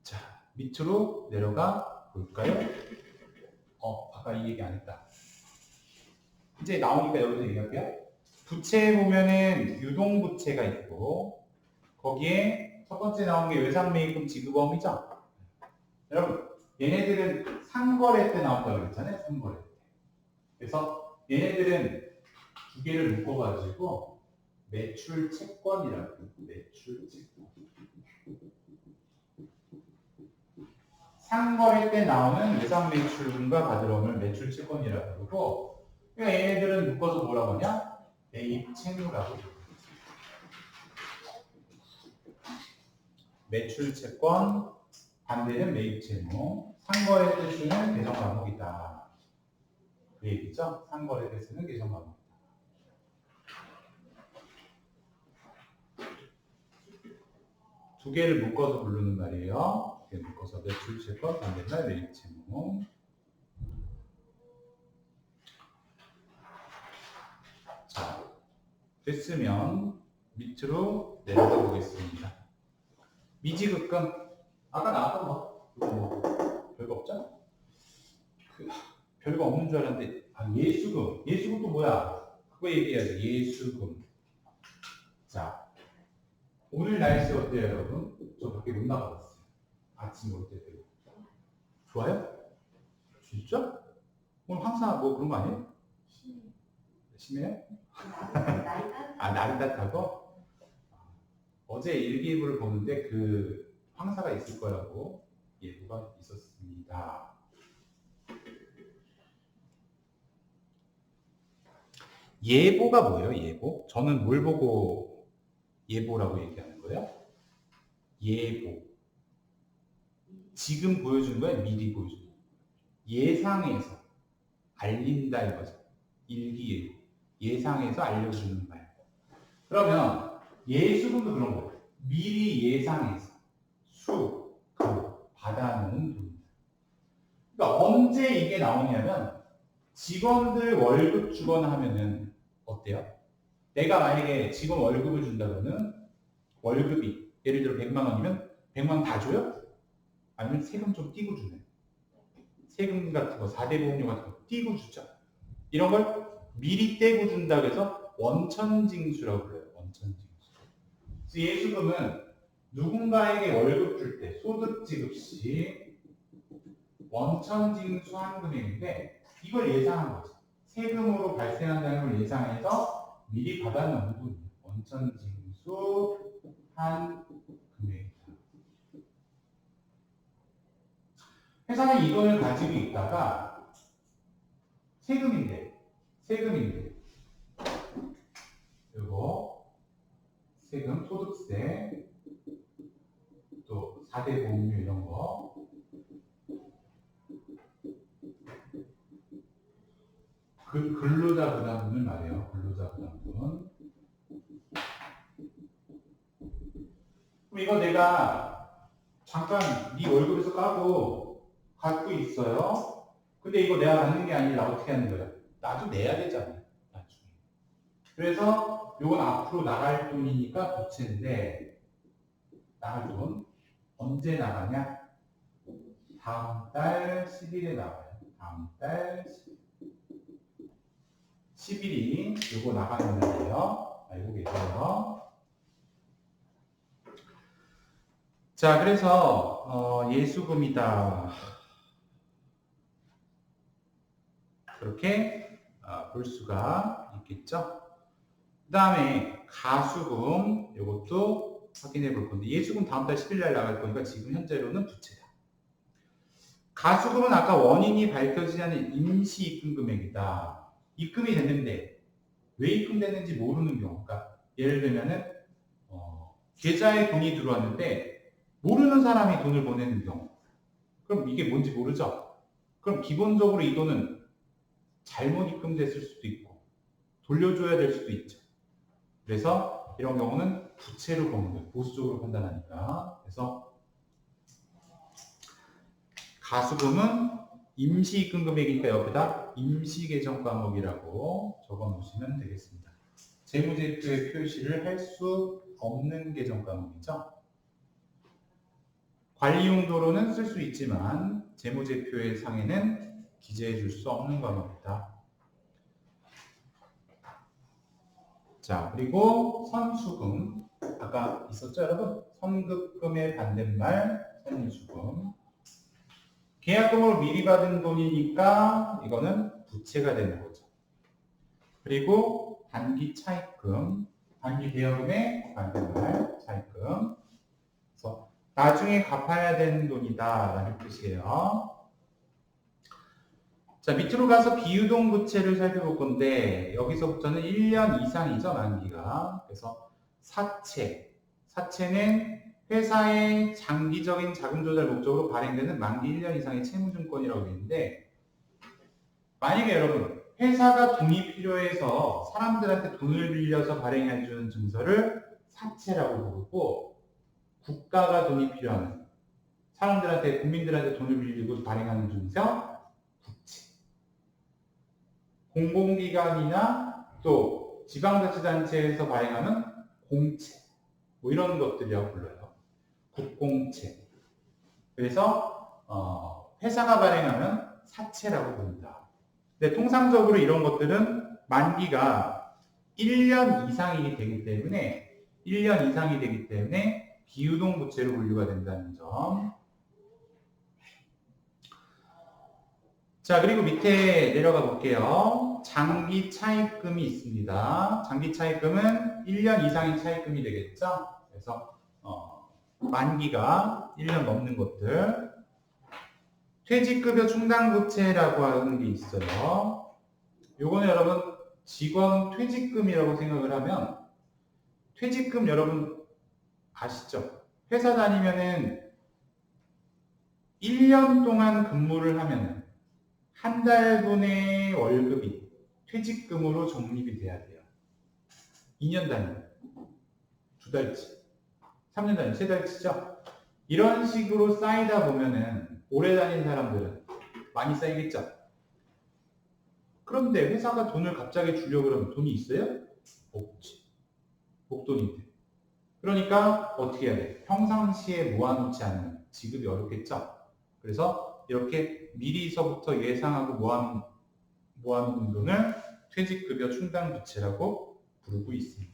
자, 밑으로 내려가 볼까요? 아까 이 얘기 안 했다. 이제 나오니까 여기서 얘기할게요. 부채에 보면은 유동부채가 있고 거기에 첫 번째 나온 게 외상매입금 지급범위죠. 여러분 얘네들은 상거래 때 나온다고 그랬잖아요. 상거래 때. 그래서 얘네들은 두 개를 묶어가지고 매출 채권이라고 해요. 매출 채권. 상거래 때 나오는 외상매출금과 가드럼을 매출 채권이라고 그러고 그러니까 얘네들은 묶어서 뭐라고 하냐? 매입 채무라고 해요. 매출 채권, 반대는 매입 채무. 상거래 때 쓰는 계정 과목이다. 그 얘기죠? 상거래 때 쓰는 계정 과목이다. 두 개를 묶어서 부르는 말이에요. 두 개 묶어서 매출 채권, 반대는 매입 채무. 자, 됐으면 밑으로 내려가 보겠습니다. 미지급금 아까 나왔던 거 별거 없죠? 별거 없는 줄 알았는데 예수금 또 뭐야? 그거 얘기해야죠. 예수금. 자, 오늘 날씨 어때요 여러분? 저 밖에 못 나가봤어요. 아침 올 때 되고 좋아요? 진짜? 오늘 항상 뭐 그런 거 아니에요? 심해요? 날이 따뜻하고? 어제 일기예보를 보는데 그 황사가 있을 거라고 예보가 있었습니다. 예보가 뭐예요? 예보? 저는 뭘 보고 예보라고 얘기하는 거예요? 예보. 지금 보여주는 거예요? 미리 보여주는 거예요? 예상해서 알린다 이거죠. 일기예보. 예상해서 알려주는 말. 그러면 예수금도 그런 거예요. 미리 예상해서 받아놓은 돈입니다. 그러니까 언제 이게 나오냐면 직원들 월급 주거나 하면은 어때요? 내가 만약에 직원 월급을 준다 그러면 월급이 예를 들어 100만 원이면 100만 원 다 줘요? 아니면 세금 좀 띄고 주나요? 세금 같은 거 4대 보험료 같은 거 띄고 주죠. 이런 걸 미리 떼고 준다고 해서 원천징수라고 불러요. 원천징수. 그래서 예수금은 누군가에게 월급 줄 때 소득 지급 시 원천징수한 금액인데 이걸 예상한 거죠. 세금으로 발생한다는 걸 예상해서 미리 받아놓은 돈. 원천징수한 금액이다. 회사는 이 돈을 가지고 있다가 세금인데 그리고 세금, 소득세, 또 4대 보험료 이런 거 근로자 부담금을 말해요. 근로자 부담금. 그럼 이거 내가 잠깐 네 월급에서 까고 갖고 있어요. 근데 이거 내가 받는 게 아니라 어떻게 하는 거야? 나도 내야 되잖아요. 나중에. 그래서 이건 앞으로 나갈 돈이니까 부채인데 나갈 돈 언제 나가냐? 다음 달 10일에 나가요. 다음 달 10일이 이거 나가는 날이에요. 알고 계세요? 자, 그래서 예수금이다. 그렇게 볼 수가 있겠죠. 그 다음에 가수금 이것도 확인해 볼 건데 예수금 다음 달 10일 날 나갈 거니까 지금 현재로는 부채다. 가수금은 아까 원인이 밝혀지지 않은 임시 입금 금액이다. 입금이 됐는데 왜 입금됐는지 모르는 경우. 그러니까 예를 들면은 계좌에 돈이 들어왔는데 모르는 사람이 돈을 보내는 경우. 그럼 이게 뭔지 모르죠? 그럼 기본적으로 이 돈은 잘못 입금됐을 수도 있고 돌려줘야 될 수도 있죠. 그래서 이런 경우는 부채로 보는 거예요. 보수적으로 판단하니까. 그래서 가수금은 임시입금 금액이니까 옆에다 임시계정 과목이라고 적어 놓으시면 되겠습니다. 재무제표의 표시를 할 수 없는 계정 과목이죠. 관리 용도로는 쓸 수 있지만 재무제표의 상에는 기재해 줄 수 없는 과목이다. 자, 그리고 선수금. 아까 있었죠, 여러분? 선급금의 반대말 선수금. 계약금으로 미리 받은 돈이니까 이거는 부채가 되는 거죠. 그리고 단기 차입금, 단기 대여금의 반대말 차입금. 그래서 나중에 갚아야 되는 돈이다라는 뜻이에요. 자, 밑으로 가서 비유동 부채를 살펴볼 건데 여기서부터는 1년 이상이죠, 만기가. 그래서 사채. 사채는 회사의 장기적인 자금 조달 목적으로 발행되는 만기 1년 이상의 채무증권이라고 되어 있는데, 만약에 여러분 회사가 돈이 필요해서 사람들한테 돈을 빌려서 발행해주는 증서를 사채라고 부르고, 국가가 돈이 필요하면 사람들한테, 국민들한테 돈을 빌리고 발행하는 증서 부채. 공공기관이나 또 지방자치단체에서 발행하는 공채, 뭐 이런 것들이라고 불러요. 국공채. 그래서 회사가 발행하면 사채라고 부른다. 근데 통상적으로 이런 것들은 만기가 1년 이상이 되기 때문에 비유동 부채로 분류가 된다는 점. 자, 그리고 밑에 내려가 볼게요. 장기 차입금이 있습니다. 장기 차입금은 1년 이상의 차입금이 되겠죠. 그래서 만기가 1년 넘는 것들. 퇴직급여 충당부채라고 하는 게 있어요. 요거는 여러분 직원 퇴직금이라고 생각을 하면, 퇴직금 여러분 아시죠? 회사 다니면은 1년 동안 근무를 하면 한 달분의 월급이 퇴직금으로 적립이 돼야 돼요. 2년 단위, 2달치, 3년 단위, 3달치죠? 이런 식으로 쌓이다 보면은 오래 다닌 사람들은 많이 쌓이겠죠? 그런데 회사가 돈을 갑자기 주려고 그러면 돈이 있어요? 없지. 목돈인데. 그러니까 어떻게 해야 돼? 평상시에 모아놓지 않으면 지급이 어렵겠죠? 그래서 이렇게 미리서부터 예상하고 모아놓은 돈을 퇴직급여 충당부채라고 부르고 있습니다.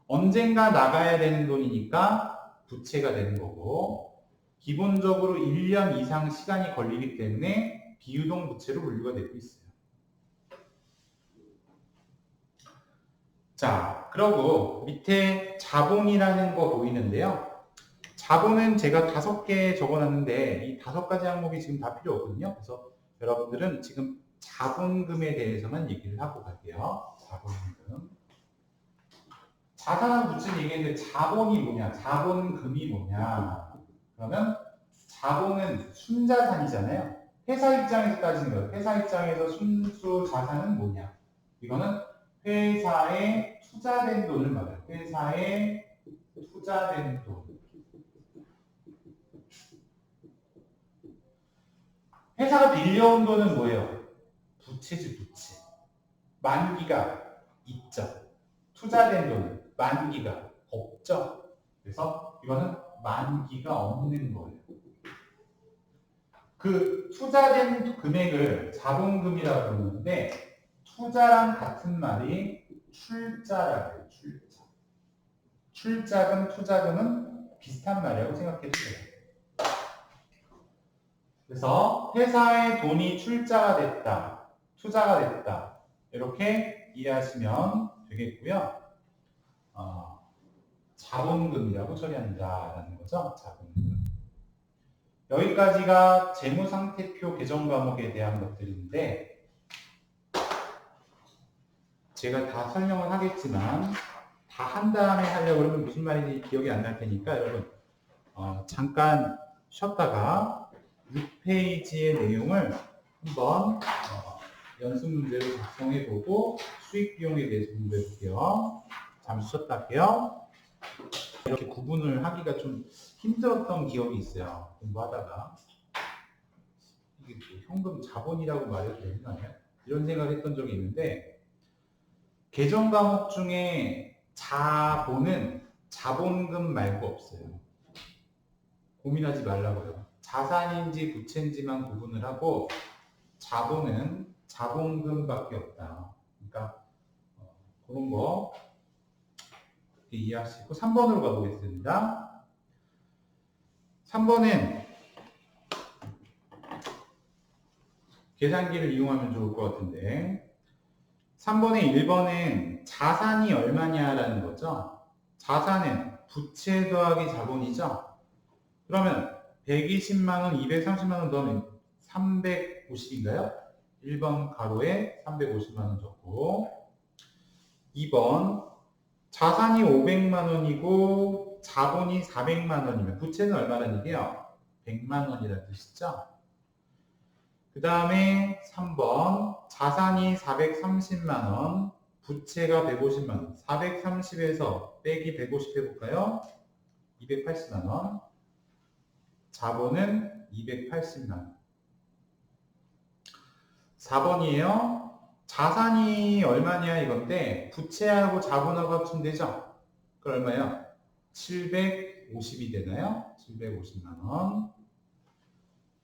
언젠가 나가야 되는 돈이니까 부채가 되는 거고, 기본적으로 1년 이상 시간이 걸리기 때문에 비유동 부채로 분류가 되고 있어요. 자, 그리고 밑에 자본이라는 거 보이는데요. 자본은 제가 5개 적어놨는데 이 5가지 항목이 지금 다 필요 없거든요. 그래서 여러분들은 지금 자본금에 대해서만 얘기를 하고 갈게요. 자본금. 자산은 무슨 얘기했는데 자본이 뭐냐? 자본금이 뭐냐? 그러면 자본은 순자산이잖아요. 회사 입장에서 따지는 거예요. 회사 입장에서 순수 자산은 뭐냐? 이거는 회사에 투자된 돈을 말해요. 회사에 투자된 돈. 회사가 빌려온 돈은 뭐예요? 부채지, 부채. 만기가 있죠. 투자된 돈은 만기가 없죠. 그래서 이거는 만기가 없는 거예요. 그 투자된 금액을 자본금이라고 부르는데, 투자랑 같은 말이 출자라고 해요. 출자. 출자금, 투자금은 비슷한 말이라고 생각해도 돼요. 그래서 회사에 돈이 출자가 됐다, 투자가 됐다, 이렇게 이해하시면 되겠고요. 자본금이라고 처리한다라는 거죠. 자본금. 여기까지가 재무상태표 개정 과목에 대한 것들인데, 제가 다 설명을 하겠지만 다 한 다음에 하려고 그러면 무슨 말인지 기억이 안 날 테니까 여러분 잠깐 쉬었다가 6페이지의 내용을 한번 연습 문제로 작성해보고 수익 비용에 대해서 공부해볼게요. 잠시 쉬었다 할게요. 이렇게 구분을 하기가 좀 힘들었던 기억이 있어요. 공부하다가. 이게 현금 자본이라고 말해도 되는 거 아니야? 이런 생각을 했던 적이 있는데, 계정 과목 중에 자본은 자본금 말고 없어요. 고민하지 말라고요. 자산인지 부채인지만 구분을 하고 자본은 자본금밖에 없다. 그러니까 그런 거 이해하시고 3번으로 가보겠습니다. 3번은 계산기를 이용하면 좋을 것 같은데 3번에 1번은 자산이 얼마냐라는 거죠. 자산은 부채 더하기 자본이죠. 그러면 120만원, 230만원 더하면 350인가요? 1번 가로에 350만원 적고 2번 자산이 500만원이고 자본이 400만원이면 부채는 얼마라는 얘기예요? 100만원이라는 뜻이죠. 그 다음에 3번 자산이 430만원 부채가 150만원 430에서 빼기 150 해볼까요? 280만원 자본은 280만원 4번이에요. 자산이 얼마냐 이건데 부채하고 자본하고 합치면 되죠? 그럼 얼마예요? 750이 되나요? 750만원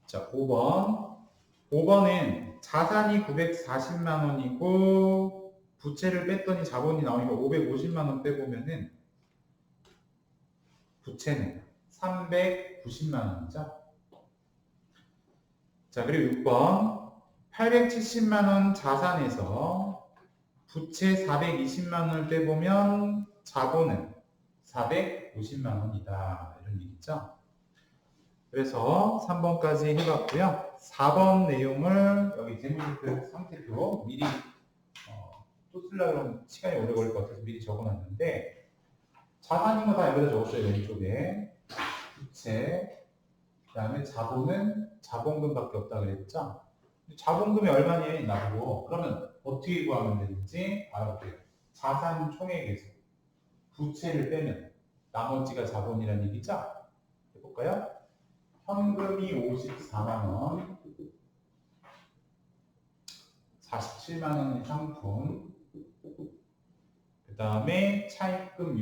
자 5번은 자산이 940만원이고 부채를 뺐더니 자본이 나오니까 550만원 빼보면은 부채는 390만원이죠. 자 그리고 6번 870만원 자산에서 부채 420만원을 빼보면 자본은 450만원이다. 이런 얘기죠. 그래서 3번까지 해봤고요. 4번 내용을 여기 재무제표 상태표 미리 또 쓰려고 하면 시간이 오래 걸릴 것 같아서 미리 적어놨는데 자산인 거 다 여기다 적었어요. 왼쪽에 부채 그 다음에 자본은 자본금밖에 없다 그랬죠. 자본금이 얼마니 나보고 그러면 어떻게 구하면 되는지 알아볼게요. 자산 총액에서 부채를 빼면 나머지가 자본이라는 얘기죠. 해볼까요? 현금이 54만원 47만원의 상품 그 다음에 차입금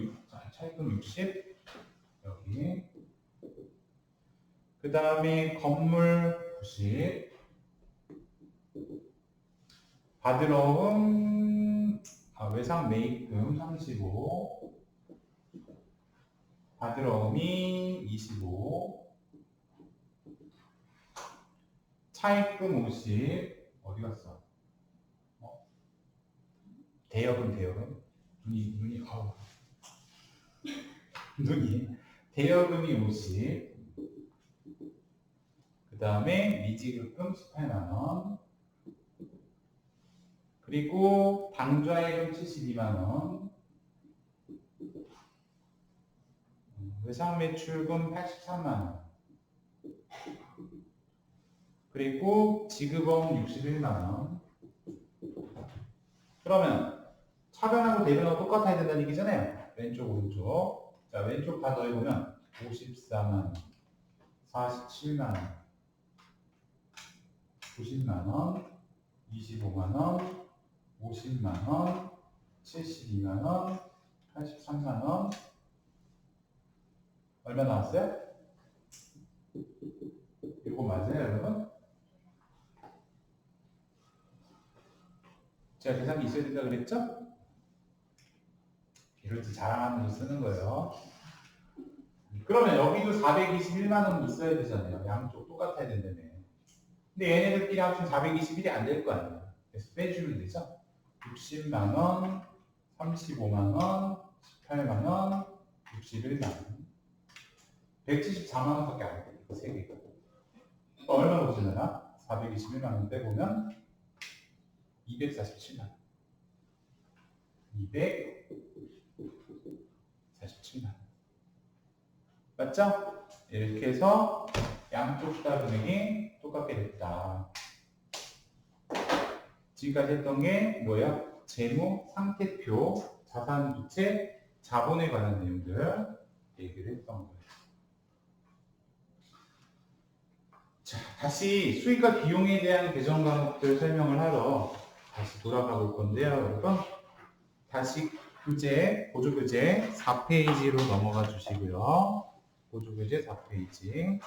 60 여기 그 다음에 건물 90 받으러 외상 매입금 35 받으러음이 25 차입금 50 어디 갔어? 대여금 눈이 대여금이 50 그 다음에 미지급금 18만원 그리고 당좌예금 72만원 외상매출금 83만원 그리고 지급원 61만원 그러면 차변하고 대변하고 똑같아야 된다는 얘기잖아요. 왼쪽 오른쪽 자 왼쪽 다 더해보면 54만원 47만원 90만원 25만원 50만원 72만원 83만원 얼마 나왔어요? 이거 맞아요 여러분? 제가 계산기 있어야 된다 그랬죠? 이럴 때 자랑하면서 쓰는 거예요. 그러면 여기도 421만원 있어야 되잖아요. 양쪽 똑같아야 된다며. 근데 얘네들끼리 합치면 421이 안 될 거 아니에요. 그래서 빼주면 되죠. 60만원 35만원 18만원 61만원 174만원밖에 안 돼요. 3개가 얼마 보시려나? 421만원 빼보면 247만원 247만원 맞죠? 이렇게 해서 양쪽 다 금액이 똑같게 됐다. 지금까지 했던 게 뭐예요? 재무, 상태표, 자산, 부채, 자본에 관한 내용들 얘기를 했던 거예요. 자, 다시 수익과 비용에 대한 개정 과목들 설명을 하러 다시 돌아가 볼 건데요, 여러분. 다시 보조 교재 4페이지로 넘어가 주시고요. 보조 교재 4페이지.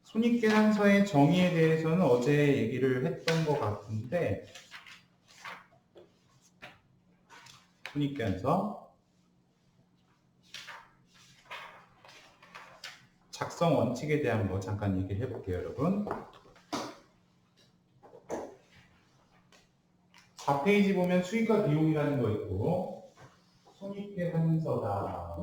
손익계산서의 정의에 대해서는 어제 얘기를 했던 것 같은데, 손익계산서 작성 원칙에 대한 거 잠깐 얘기를 해볼게요, 여러분. 4페이지 보면 수익과 비용이라는 거 있고, 손익계산서다.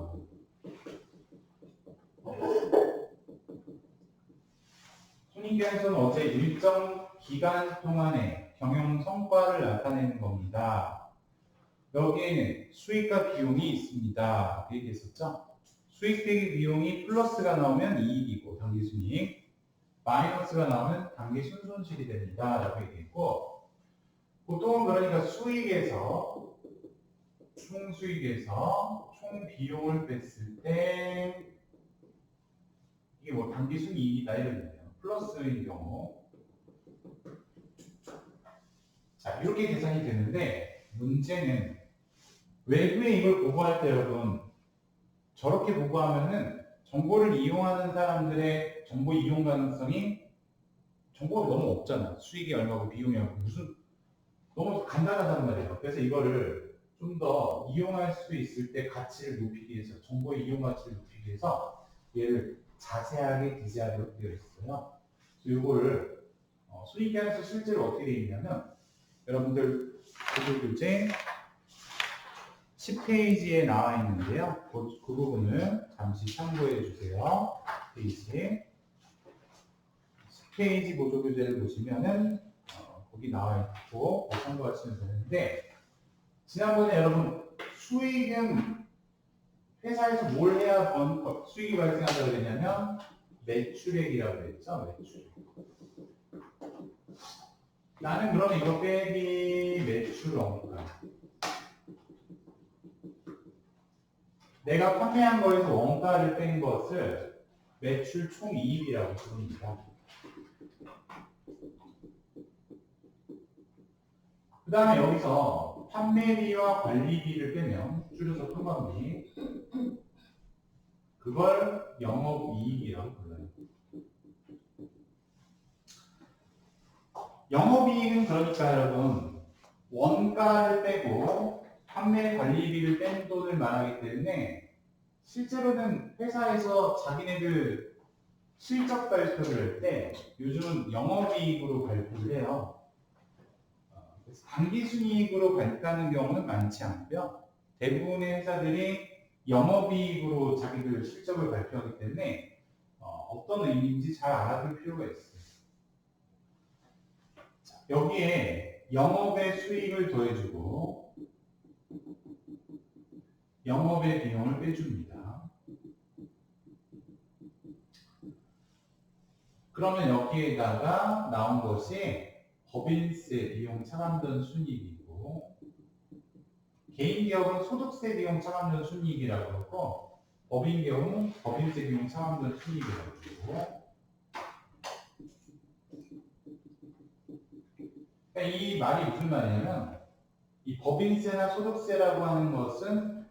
손익계산서는 어제 일정 기간 동안의 경영 성과를 나타내는 겁니다. 여기에는 수익과 비용이 있습니다. 그 얘기했었죠? 수익 빼기 비용이 플러스가 나오면 이익이고 당기순이익, 마이너스가 나오면 당기순손실이 됩니다. 라고 얘기했고, 보통은 그러니까 총수익에서 총 비용을 뺐을 때 이게 뭐 당기순이익이다 이런 거예요. 플러스인 경우. 자, 이렇게 계산이 되는데 문제는 외부에 이걸 보고할 때 여러분 저렇게 보고하면은 정보를 이용하는 사람들의 정보 이용 가능성이 정보가 너무 없잖아. 수익이 얼마고 비용이 얼마고 무슨 너무 간단하단 말이에요. 그래서 이거를 좀 더 이용할 수 있을 때 가치를 높이기 위해서 정보의 이용 가치를 높이기 위해서 얘를 자세하게 기재하도록 되어 있어요. 그래서 이거를 손익계산서 실제로 어떻게 되어 있냐면 여러분들 보조 교재 10페이지에 나와 있는데요. 그 부분을 잠시 참고해 주세요. 페이지 10페이지 보조 교재를 보시면은 거기 나와 있고 참고하시면 되는데, 지난번에 여러분 수익은 회사에서 뭘 해야 수익이 발생한다고 그랬냐면 매출액이라고 그랬죠. 매출액. 나는 그럼 이거 빼기 매출 원가. 내가 판매한 거에서 원가를 뺀 것을 매출 총이익이라고 부릅니다. 그 다음에 여기서 판매비와 관리비를 빼면 줄여서 판관비, 그걸 영업이익이라고 불러요. 영업이익은 그러니까 여러분 원가를 빼고 판매 관리비를 뺀 돈을 말하기 때문에 실제로는 회사에서 자기네들 실적 발표를 할 때 요즘은 영업이익으로 발표를 해요. 그래서 당기순이익으로 발표하는 경우는 많지 않고요. 대부분의 회사들이 영업이익으로 자기들 실적을 발표하기 때문에 어떤 의미인지 잘 알아둘 필요가 있어요. 자, 여기에 영업의 수익을 더해주고 영업의 비용을 빼줍니다. 그러면 여기에다가 나온 것이 법인세 비용 차감전 순이익이고, 개인기업은 소득세 비용 차감전 순이익이라고 그러고, 법인기업은 법인세 비용 차감전 순이익이라고 그러고, 그러니까 이 말이 무슨 말이냐면 이 법인세나 소득세라고 하는 것은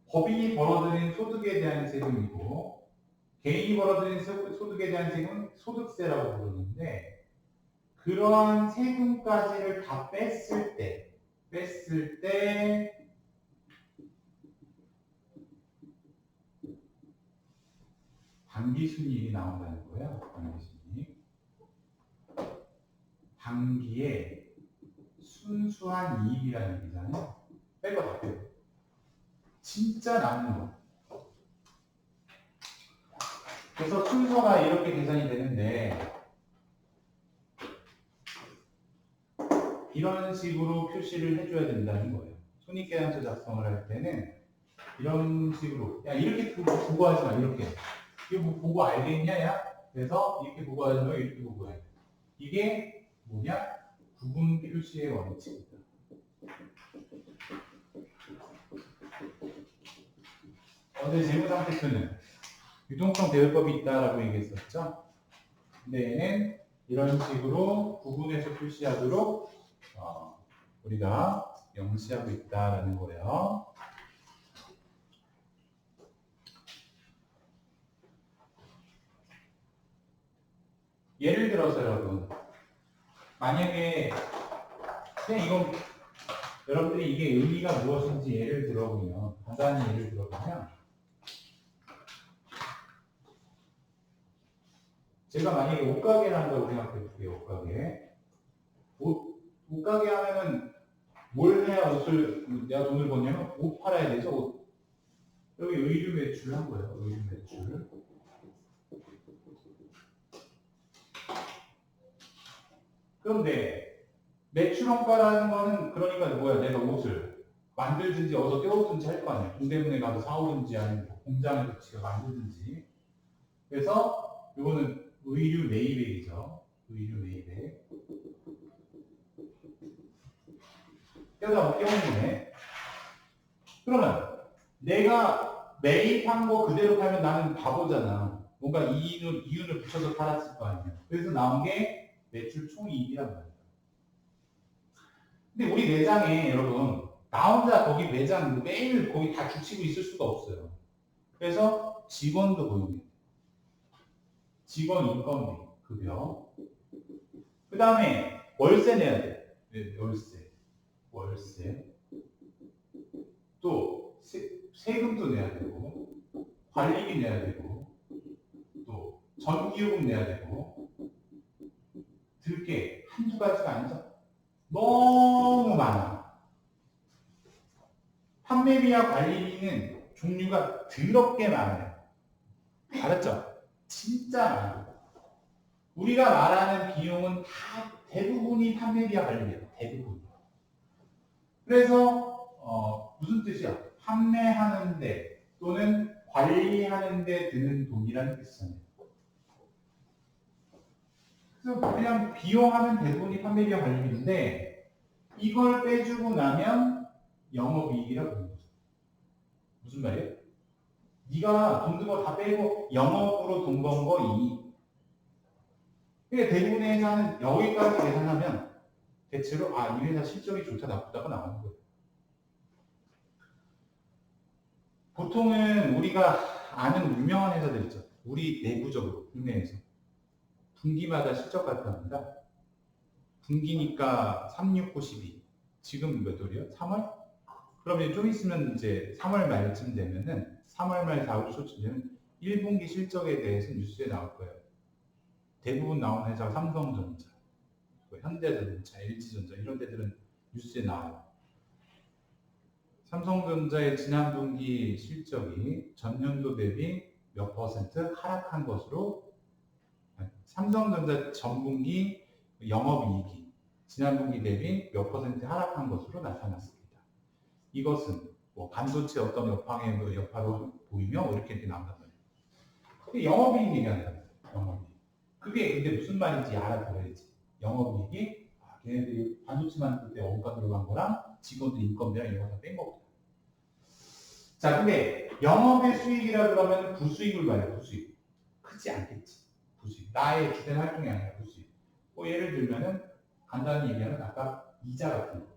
법인이 벌어들인 소득에 대한 세금이고, 개인이 벌어들인 소득에 대한 세금은 소득세라고 부르는데, 그러한 세금까지를 다 뺐을 때 당기순이익이 나온다는 거예요. 당기순이익. 당기의 순수한 이익이라는 얘기잖아요. 빼고 다 빼고. 진짜 남는 거. 그래서 순서가 이렇게 계산이 되는데, 이런 식으로 표시를 해줘야 된다는 거예요. 손익계산서 작성을 할 때는 이런 식으로, 야 이렇게 보고하지 마. 이렇게 이거 뭐 보고 알겠냐 야? 그래서 이렇게 보고하지 마. 이렇게 보고해. 이게 뭐냐? 구분 표시의 원칙이다. 어제 재무상태표는 유동성 대응법이 있다라고 얘기했었죠. 근데 얘는 이런 식으로 구분해서 표시하도록 우리가 명시하고 있다라는 거예요. 예를 들어서 여러분, 만약에 그냥 이건 여러분들이 이게 의미가 무엇인지 예를 들어보면, 간단히 예를 들어보면, 제가 만약에 옷가게를 한다고 생각해 볼게요. 옷가게. 옷가게 하면은 뭘 해야 내가 돈을 버냐면 옷 팔아야 되죠. 옷. 여기 의류 매출을 한 거예요. 의류 매출. 그런데 매출원가라는 거는 그러니까 뭐야? 내가 옷을 만들든지 어디서 떼오든지 할 거 아니야. 동대문에 가서 사오든지 아니면 공장에서 지가 만들든지. 그래서 이거는 의류 매입액이죠. 의류 매입액. 떼오다 떼오는데 그러면 내가 매입한 거 그대로 팔면 나는 바보잖아. 뭔가 이윤을 붙여서 팔았을 거 아니야. 그래서 나온 게 매출 총이익이란 말이야. 근데 우리 매장에 여러분 나 혼자 거기 매장 매일 거기 다 죽치고 있을 수가 없어요. 그래서 직원도 고용해요. 직원 인건비, 급여. 그 다음에 월세 내야 돼. 월세. 또 세금도 내야 되고 관리비 내야 되고 또 전기요금 내야 되고 들게 한두 가지가 아니죠. 너무 많아. 판매비와 관리비는 종류가 더럽게 많아요. 알았죠? 진짜 많아요. 우리가 말하는 비용은 다 대부분이 판매비와 관리비예요. 대부분. 그래서 무슨 뜻이야? 판매하는데 또는 관리하는데 드는 돈이라는 뜻이잖아요. 그래서 그냥 비용하면 대부분이 판매비와 관리비인데 이걸 빼주고 나면 영업이익이라고 부르는 거죠. 무슨 말이에요? 네가 돈 든 거 다 빼고 영업으로 돈 번 거 이익. 그러니까 대부분의 회사는 여기까지 계산하면 대체로 이 회사 실적이 좋다 나쁘다가 나오는 거예요. 보통은 우리가 아는 유명한 회사들 있죠. 우리 내부적으로 국내에서 분기마다 실적 발표합니다. 분기니까 3, 6, 9, 12. 지금 몇 월이요? 3월? 그럼 이제 좀 있으면 이제 3월 말쯤 되면은 3월 말 4월 초쯤 되면 1분기 실적에 대해서 뉴스에 나올 거예요. 대부분 나오는 회사가 삼성전자, 현대자동차, LG전자 이런 데들은 뉴스에 나와요. 삼성전자의 지난 분기 실적이 전년도 대비 몇 퍼센트 하락한 것으로 삼성전자 전분기 영업이익이 지난 분기 대비 몇 퍼센트 하락한 것으로 나타났습니다. 이것은 뭐 반도체 어떤 여파로 보이며 이렇게 나온단 말이에요. 그게 영업이익 얘기하는 거예요. 영업이익. 그게 근데 무슨 말인지 알아들어야지. 영업이익이 걔네들이 반도체 만들 때 원가 들어간 거랑 직원들 인건비랑 이런 거 다 뺀 거거든. 자, 근데 영업의 수익이라 그러면 부수익을 말해요. 부수익. 크지 않겠지. 부수익. 나의 주된 활동이 아니라 부수익. 뭐 예를 들면은 간단히 얘기하면 아까 이자 같은 거.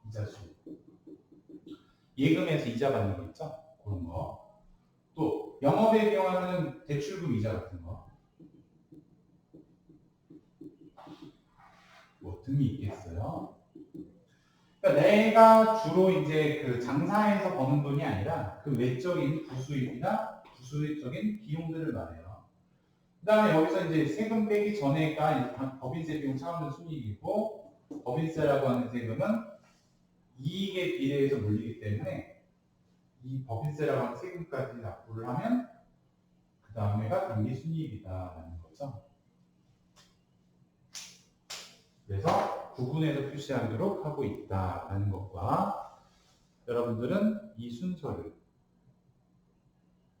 이자 수익. 예금에서 이자 받는 거 있죠? 그런 거. 또 영업에 비용하는 대출금 이자 같은 거. 뭐 등이 있겠어요. 그러니까 내가 주로 이제 그 장사에서 버는 돈이 아니라 그 외적인 부수입이나 부수적인 비용들을 말해요. 그 다음에 여기서 이제 세금 빼기 전에가 법인세 비용 차감된 순이익이고 법인세라고 하는 세금은 이익에 비례해서 물리기 때문에 이 법인세라고 하는 세금까지 납부를 하면 그 다음에가 당기순이익이다라는 거죠. 그래서 구분해서 표시하도록 하고 있다라는 것과 여러분들은 이 순서를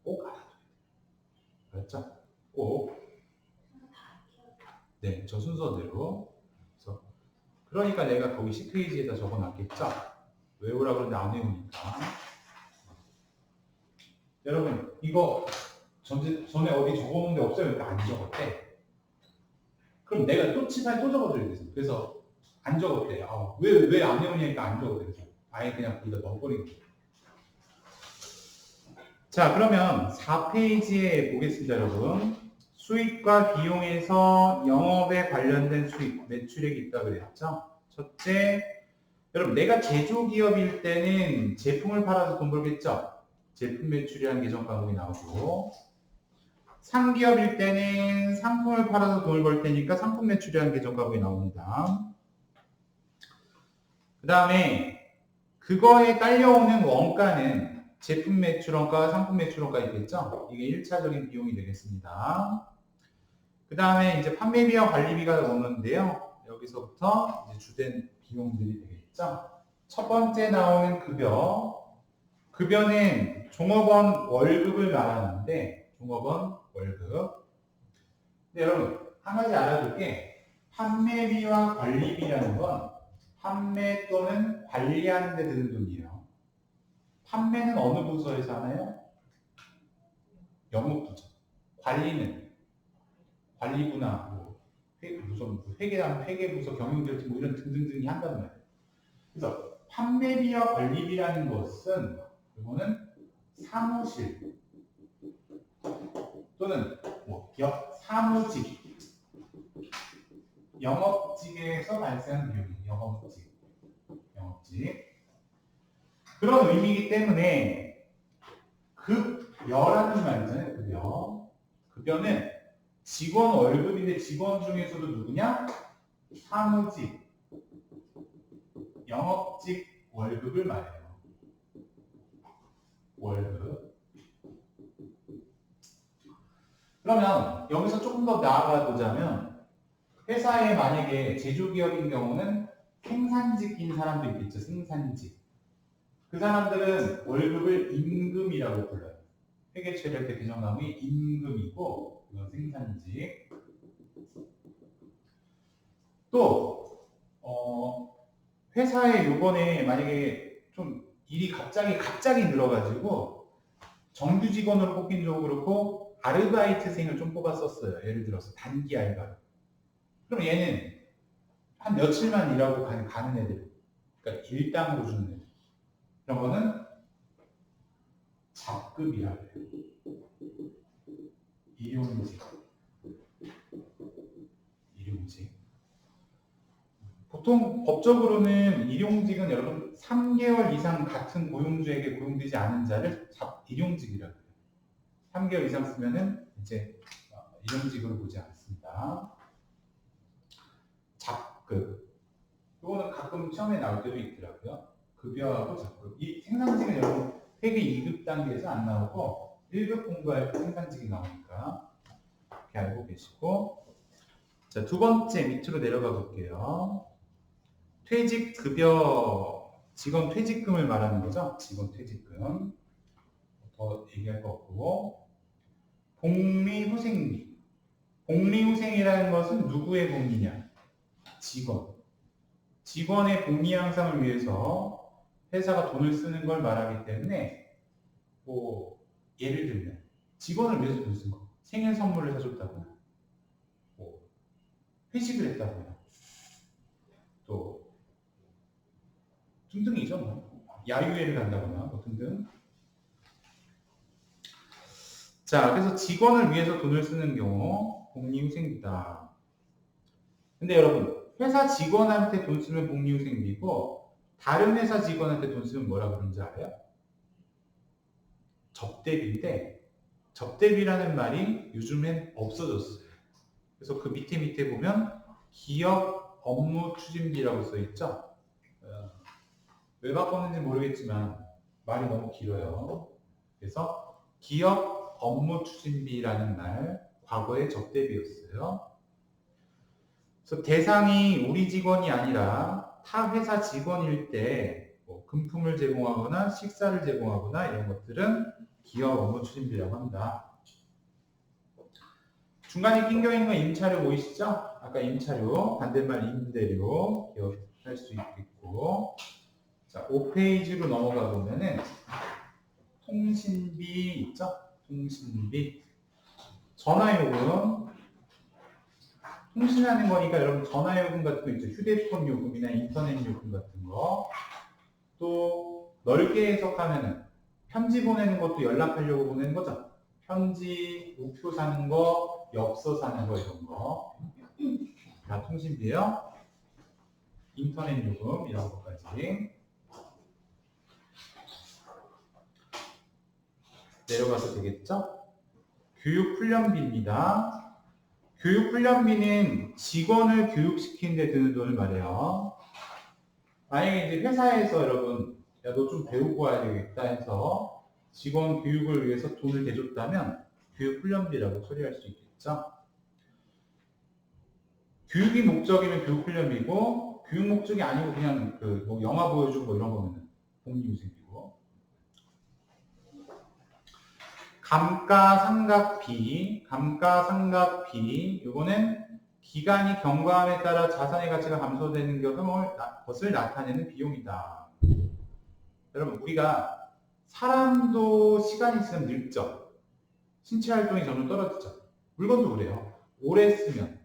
꼭 알아둬야 돼요. 알았죠? 꼭. 네, 저 순서대로. 그러니까 내가 거기 10페이지에다 적어놨겠죠? 외우라고 그러는데 안 외우니까. 여러분, 이거 전에 어디 적어놓은 데 없어요? 그러니까 안 적었대. 그럼 내가 또 칠판에 또 적어줘야 되죠. 그래서 안 적어도 돼요. 왜 안 외우냐니까 안 적어도 돼요. 아예 그냥 거기다 넣어버리는 거예요. 자, 그러면 4페이지에 보겠습니다, 여러분. 수익과 비용에서 영업에 관련된 수익, 매출액이 있다고 그랬죠? 첫째, 여러분, 내가 제조기업일 때는 제품을 팔아서 돈 벌겠죠? 제품 매출이라는 계정 과목이 나오고, 상기업일 때는 상품을 팔아서 돈을 벌 테니까 상품 매출이라는 계정 과목이 나옵니다. 그 다음에 그거에 딸려오는 원가는 제품 매출원가, 상품 매출원가 있겠죠? 이게 1차적인 비용이 되겠습니다. 그 다음에 이제 판매비와 관리비가 오는데요. 여기서부터 이제 주된 비용들이 되겠죠? 첫 번째 나오는 급여. 급여는 종업원 월급을 말하는데, 종업원 월급. 근데 여러분, 한 가지 알아둘 게, 판매비와 관리비라는 건 판매 또는 관리하는 데 드는 돈이에요. 판매는 어느 부서에서 하나요? 영업부죠. 관리는 관리부나 뭐 회계부서, 경영지원팀 뭐 이런 등등등이 한단 말이에요. 그래서 판매비와 관리비라는 것은 이거는 사무실 또는 뭐 사무직, 영업직에서 발생하는 비용이에요. 영업직. 그런 의미이기 때문에 급여라는 말이잖아요. 급여는 직원 월급인데 직원 중에서도 누구냐? 사무직, 영업직 월급을 말해요. 월급. 그러면 여기서 조금 더 나아가 보자면 회사에 만약에 제조기업인 경우는 생산직인 사람도 있겠죠. 생산직. 그 사람들은 월급을 임금이라고 불러요. 회계처리할 때 규정 나오는 게 임금이고 이건 생산직. 또 회사에 요번에 만약에 좀 일이 갑자기 늘어가지고 정규 직원으로 뽑긴 좀 그렇고 아르바이트생을 좀 뽑았었어요. 예를 들어서 단기 알바로. 그럼 얘는 한 며칠만 일하고 가는 애들. 그러니까 일당으로 주는 애들. 이런 거는 잡급이라고 해요. 일용직. 보통 법적으로는 일용직은 여러분 3개월 이상 같은 고용주에게 고용되지 않은 자를 일용직이라고 해요. 3개월 이상 쓰면은 이제 일용직으로 보지 않습니다. 잡급. 이거는 가끔 시험에 나올 때도 있더라고요. 급여하고 잡급. 이 생산직은 여러분 회계 2급 단계에서 안 나오고 1급 공부할 때 생산직이 나오니까 이렇게 알고 계시고. 자, 두 번째 밑으로 내려가 볼게요. 퇴직급여, 직원 퇴직금을 말하는 거죠. 직원 퇴직금. 더 얘기할 거 없고. 복리후생비. 복리후생이라는 것은 누구의 복리냐? 직원의 복리 향상을 위해서 회사가 돈을 쓰는 걸 말하기 때문에 뭐 예를 들면 직원을 위해서 돈 쓴 거. 생일 선물을 사줬다거나 뭐 회식을 했다거나 또 등등이죠. 뭐. 야유회를 간다거나 뭐 등등. 자, 그래서 직원을 위해서 돈을 쓰는 경우 복리후생비다. 근데 여러분, 회사 직원한테 돈 쓰면 복리후생비고 다른 회사 직원한테 돈 쓰면 뭐라 그러는지 알아요? 접대비인데 접대비라는 말이 요즘엔 없어졌어요. 그래서 그 밑에 보면 기업 업무 추진비라고 써 있죠. 왜 바꿨는지 모르겠지만 말이 너무 길어요. 그래서 기업 업무 추진비라는 말, 과거의 접대비였어요. 그래서 대상이 우리 직원이 아니라 타 회사 직원일 때 뭐 금품을 제공하거나 식사를 제공하거나 이런 것들은 기업 업무 추진비라고 합니다. 중간에 낑겨 있는 거 임차료 보이시죠? 아까 임차료, 반대말 임대료 기억할 수 있겠고. 자, 5페이지로 넘어가 보면은 통신비 있죠? 통신비. 전화요금. 통신하는 거니까 여러분 전화요금 같은 거 있죠. 휴대폰 요금이나 인터넷 요금 같은 거. 또 넓게 해석하면은 편지 보내는 것도 연락하려고 보내는 거죠. 편지, 우표 사는 거, 엽서 사는 거 이런 거. 다 통신비예요. 인터넷 요금 이런 것까지. 내려가서 되겠죠? 교육훈련비입니다. 교육훈련비는 직원을 교육시키는 데 드는 돈을 말해요. 만약에 이제 회사에서 여러분, 야, 너 좀 배우고 와야 되겠다 해서 직원 교육을 위해서 돈을 대줬다면 교육훈련비라고 처리할 수 있겠죠? 교육이 목적이면 교육훈련비고, 교육 목적이 아니고 그냥 뭐 영화 보여주고 뭐 이런 거면 복리후생비고. 감가상각비, 이거는 기간이 경과함에 따라 자산의 가치가 감소되는 것을 나타내는 비용이다. 여러분, 우리가 사람도 시간이 지나면 늙죠. 신체 활동이 점점 떨어지죠. 물건도 그래요. 오래 쓰면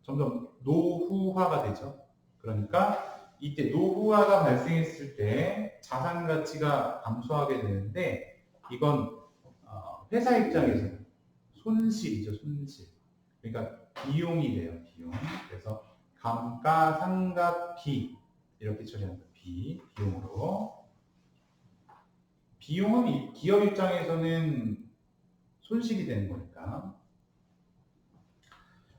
점점 노후화가 되죠. 그러니까 이때 노후화가 발생했을 때 자산 가치가 감소하게 되는데, 이건 회사 입장에서는 손실이죠, 손실. 그러니까 비용이 돼요, 비용. 그래서 감가상각비 이렇게 처리합니다. 비용으로. 비용은 기업 입장에서는 손실이 되는 거니까.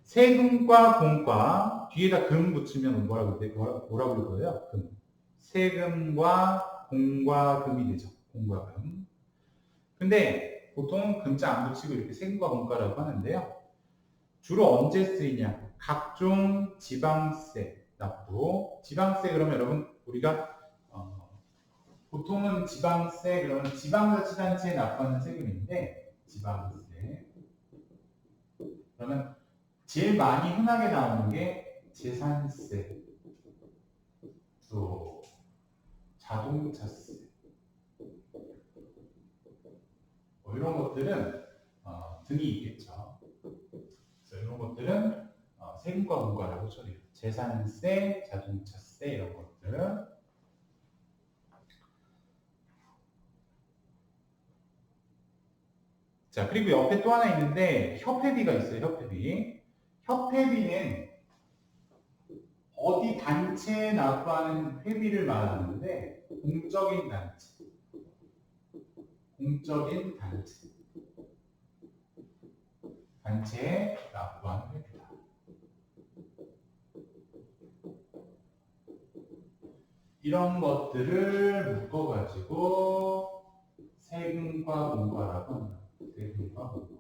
세금과 공과 뒤에다 금 붙이면 뭐라고 그러요? 금. 세금과 공과 금이 되죠. 공과 금. 근데 보통 금자 안 붙이고 이렇게 세금과 공과라고 하는데요. 주로 언제 쓰이냐? 각종 지방세 납부. 지방세 그러면 여러분 우리가 보통은 지방세 그러면 지방자치단체에 납부하는 세금인데, 지방세 그러면 제일 많이 흔하게 나오는 게 재산세, 또 자동차세 뭐 이런 것들은 등이 있겠죠. 그래서 이런 것들은 세금과 공과라고 처리해요. 재산세, 자동차세 이런 것들. 자, 그리고 옆에 또 하나 있는데 협회비가 있어요. 협회비. 협회비는 어디 단체에 납부하는 회비를 말하는데, 공적인 단체. 단체에 납부하는 회비다. 이런 것들을 묶어가지고 세금과 공과라고 합니다. 세금과 공과.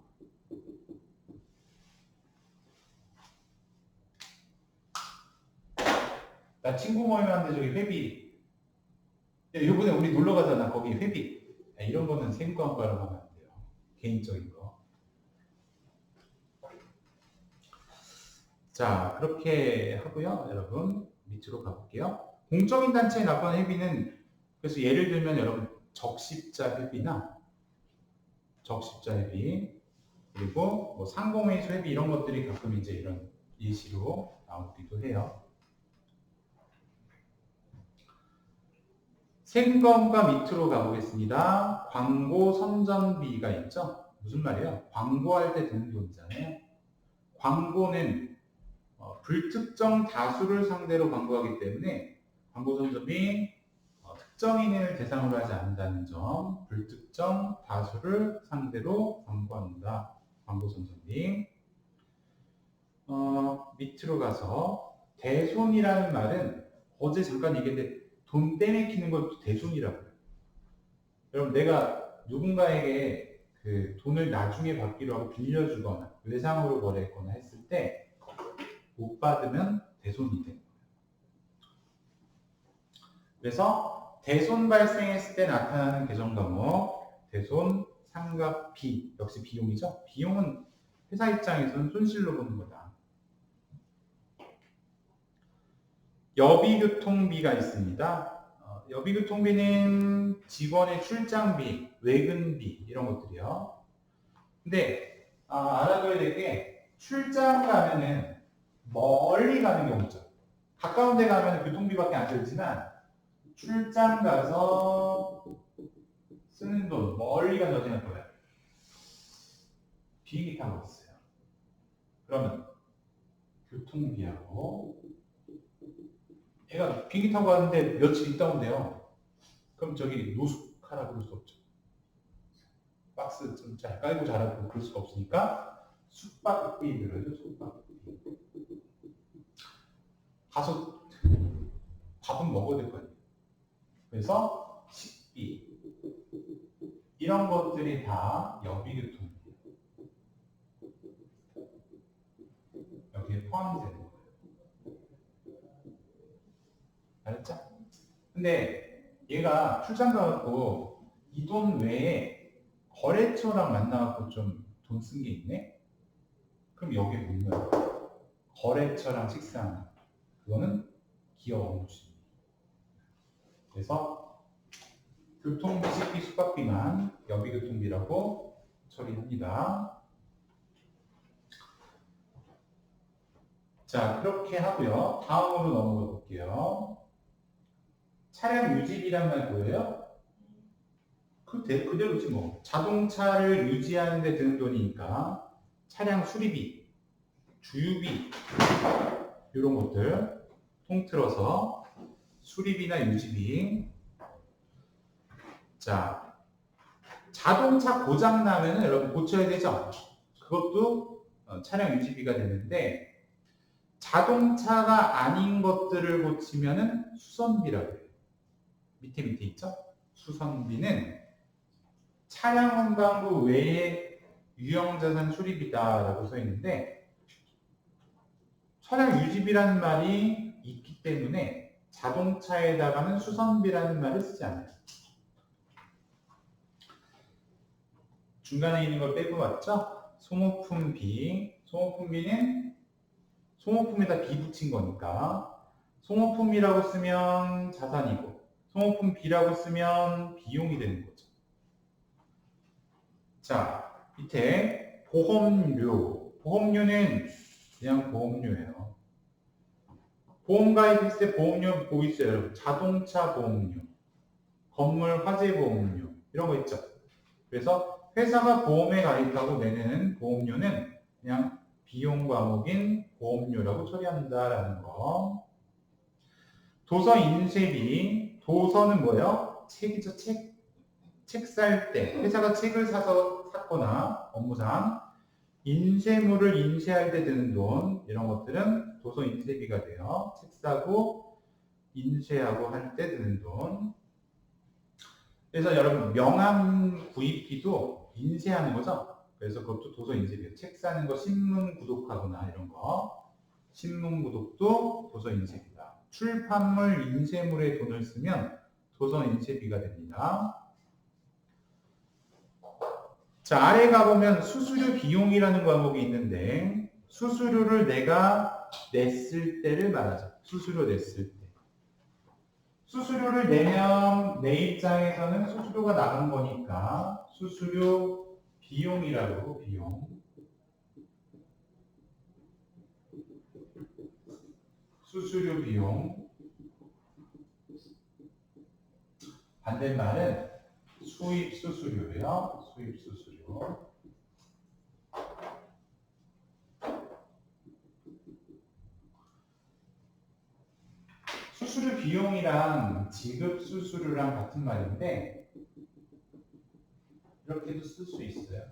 나 친구 모임하는데 저기 회비. 야, 이번에 우리 놀러 가잖아. 거기 회비. 야, 이런 거는 세금과 공과라고 하면 안 돼요. 개인적인 거. 자, 그렇게 하고요. 여러분 밑으로 가볼게요. 공적인 단체에 납부하는 회비는, 그래서 예를 들면 여러분 적십자 회비나 적십자 회비, 그리고 뭐 상공회의소 회비 이런 것들이 가끔 이제 이런 예시로 나오기도 해요. 세금과 밑으로 가보겠습니다. 광고 선전비가 있죠? 무슨 말이에요? 광고할 때 드는 돈이잖아요. 광고는 불특정 다수를 상대로 광고하기 때문에 광고 선전비 특정인을 대상으로 하지 않는다는 점, 불특정 다수를 상대로 광고한다. 광고 선전비. 밑으로 가서 대손이라는 말은 어제 잠깐 얘기했는데 돈 떼내키는 것도 대손이라고 해요. 여러분, 내가 누군가에게 그 돈을 나중에 받기로 하고 빌려주거나 외상으로 거래했거나 했을 때 못 받으면 대손이 돼요. 그래서 대손 발생했을 때 나타나는 계정 과목, 대손, 상각비, 역시 비용이죠. 비용은 회사 입장에서는 손실로 보는 거다. 여비교통비가 있습니다. 여비교통비는 직원의 출장비, 외근비 이런 것들이요. 근데 알아둬야 될 게 출장 가면은 멀리 가는 경우죠. 가까운 데 가면 교통비밖에 안 들지만 출장 가서 쓰는 돈, 멀리 가는 어디는 거예요? 비행기 타고 있어요. 그러면 교통비하고 얘가 비행기 타고 가는데 며칠 있다 온대요. 그럼 저기 노숙하라 그럴 수 없죠. 박스 좀 잘 깔고 자라고 그럴 수가 없으니까 숙박비 들어요. 숙박비. 가서 밥은 먹어야 될 거 아니에요. 그래서 식비 이런 것들이 다 여비교통비 여기에 포함이 되는 거예요. 알았죠? 근데 얘가 출장 가갖고 이 돈 외에 거래처랑 만나갖고 좀 돈 쓴 게 있네? 그럼 여기에 보면 거래처랑 식사하는 그거는 기업 업무수입니다. 그래서 교통비, 식비, 숙박비만 여비교통비라고 처리합니다. 자, 그렇게 하고요. 다음으로 넘어가 볼게요. 차량 유지비란 말 뭐예요? 그대로지 뭐. 자동차를 유지하는 데 드는 돈이니까 차량 수리비, 주유비 이런 것들 통틀어서 수리비나 유지비. 자, 자동차 고장 나면은 여러분 고쳐야 되죠? 그것도 차량 유지비가 되는데 자동차가 아닌 것들을 고치면은 수선비라고 해요. 밑에 있죠? 수선비는 차량 운반부 외에 유형자산 수리비다라고 써 있는데 차량 유지비라는 말이 있기 때문에 자동차에다가는 수선비라는 말을 쓰지 않아요. 중간에 있는 걸 빼고 왔죠? 소모품비. 소모품비는 소모품에다 비 붙인 거니까 소모품이라고 쓰면 자산이고 소모품비라고 쓰면 비용이 되는 거죠. 자, 밑에 보험료. 보험료는 그냥 보험료예요. 보험 가입했을 때 보험료 뭐 있어요, 여러분? 자동차 보험료, 건물 화재 보험료 이런 거 있죠. 그래서 회사가 보험에 가입하고 내는 보험료는 그냥 비용 과목인 보험료라고 처리한다라는 거. 도서 인쇄비. 도서는 뭐예요? 책이죠, 책. 책 살 때 회사가 책을 샀거나 업무상 인쇄물을 인쇄할 때 드는 돈 이런 것들은 도서 인쇄비가 돼요. 책 사고 인쇄하고 할 때 드는 돈. 그래서 여러분 명함 구입비도 인쇄하는 거죠. 그래서 그것도 도서 인쇄비예요. 책 사는 거 신문 구독하거나 이런 거 신문 구독도 도서 인쇄비다. 출판물 인쇄물에 돈을 쓰면 도서 인쇄비가 됩니다. 자, 아래 가보면 수수료 비용이라는 과목이 있는데 수수료를 내가 냈을 때를 말하죠. 수수료 냈을 때. 수수료를 내면 내 입장에서는 수수료가 나간 거니까 수수료 비용이라고 비용. 수수료 비용. 반대말은 수입 수수료예요. 수입 수수료. 수수료 비용이랑 지급 수수료랑 같은 말인데 이렇게도 쓸 수 있어요.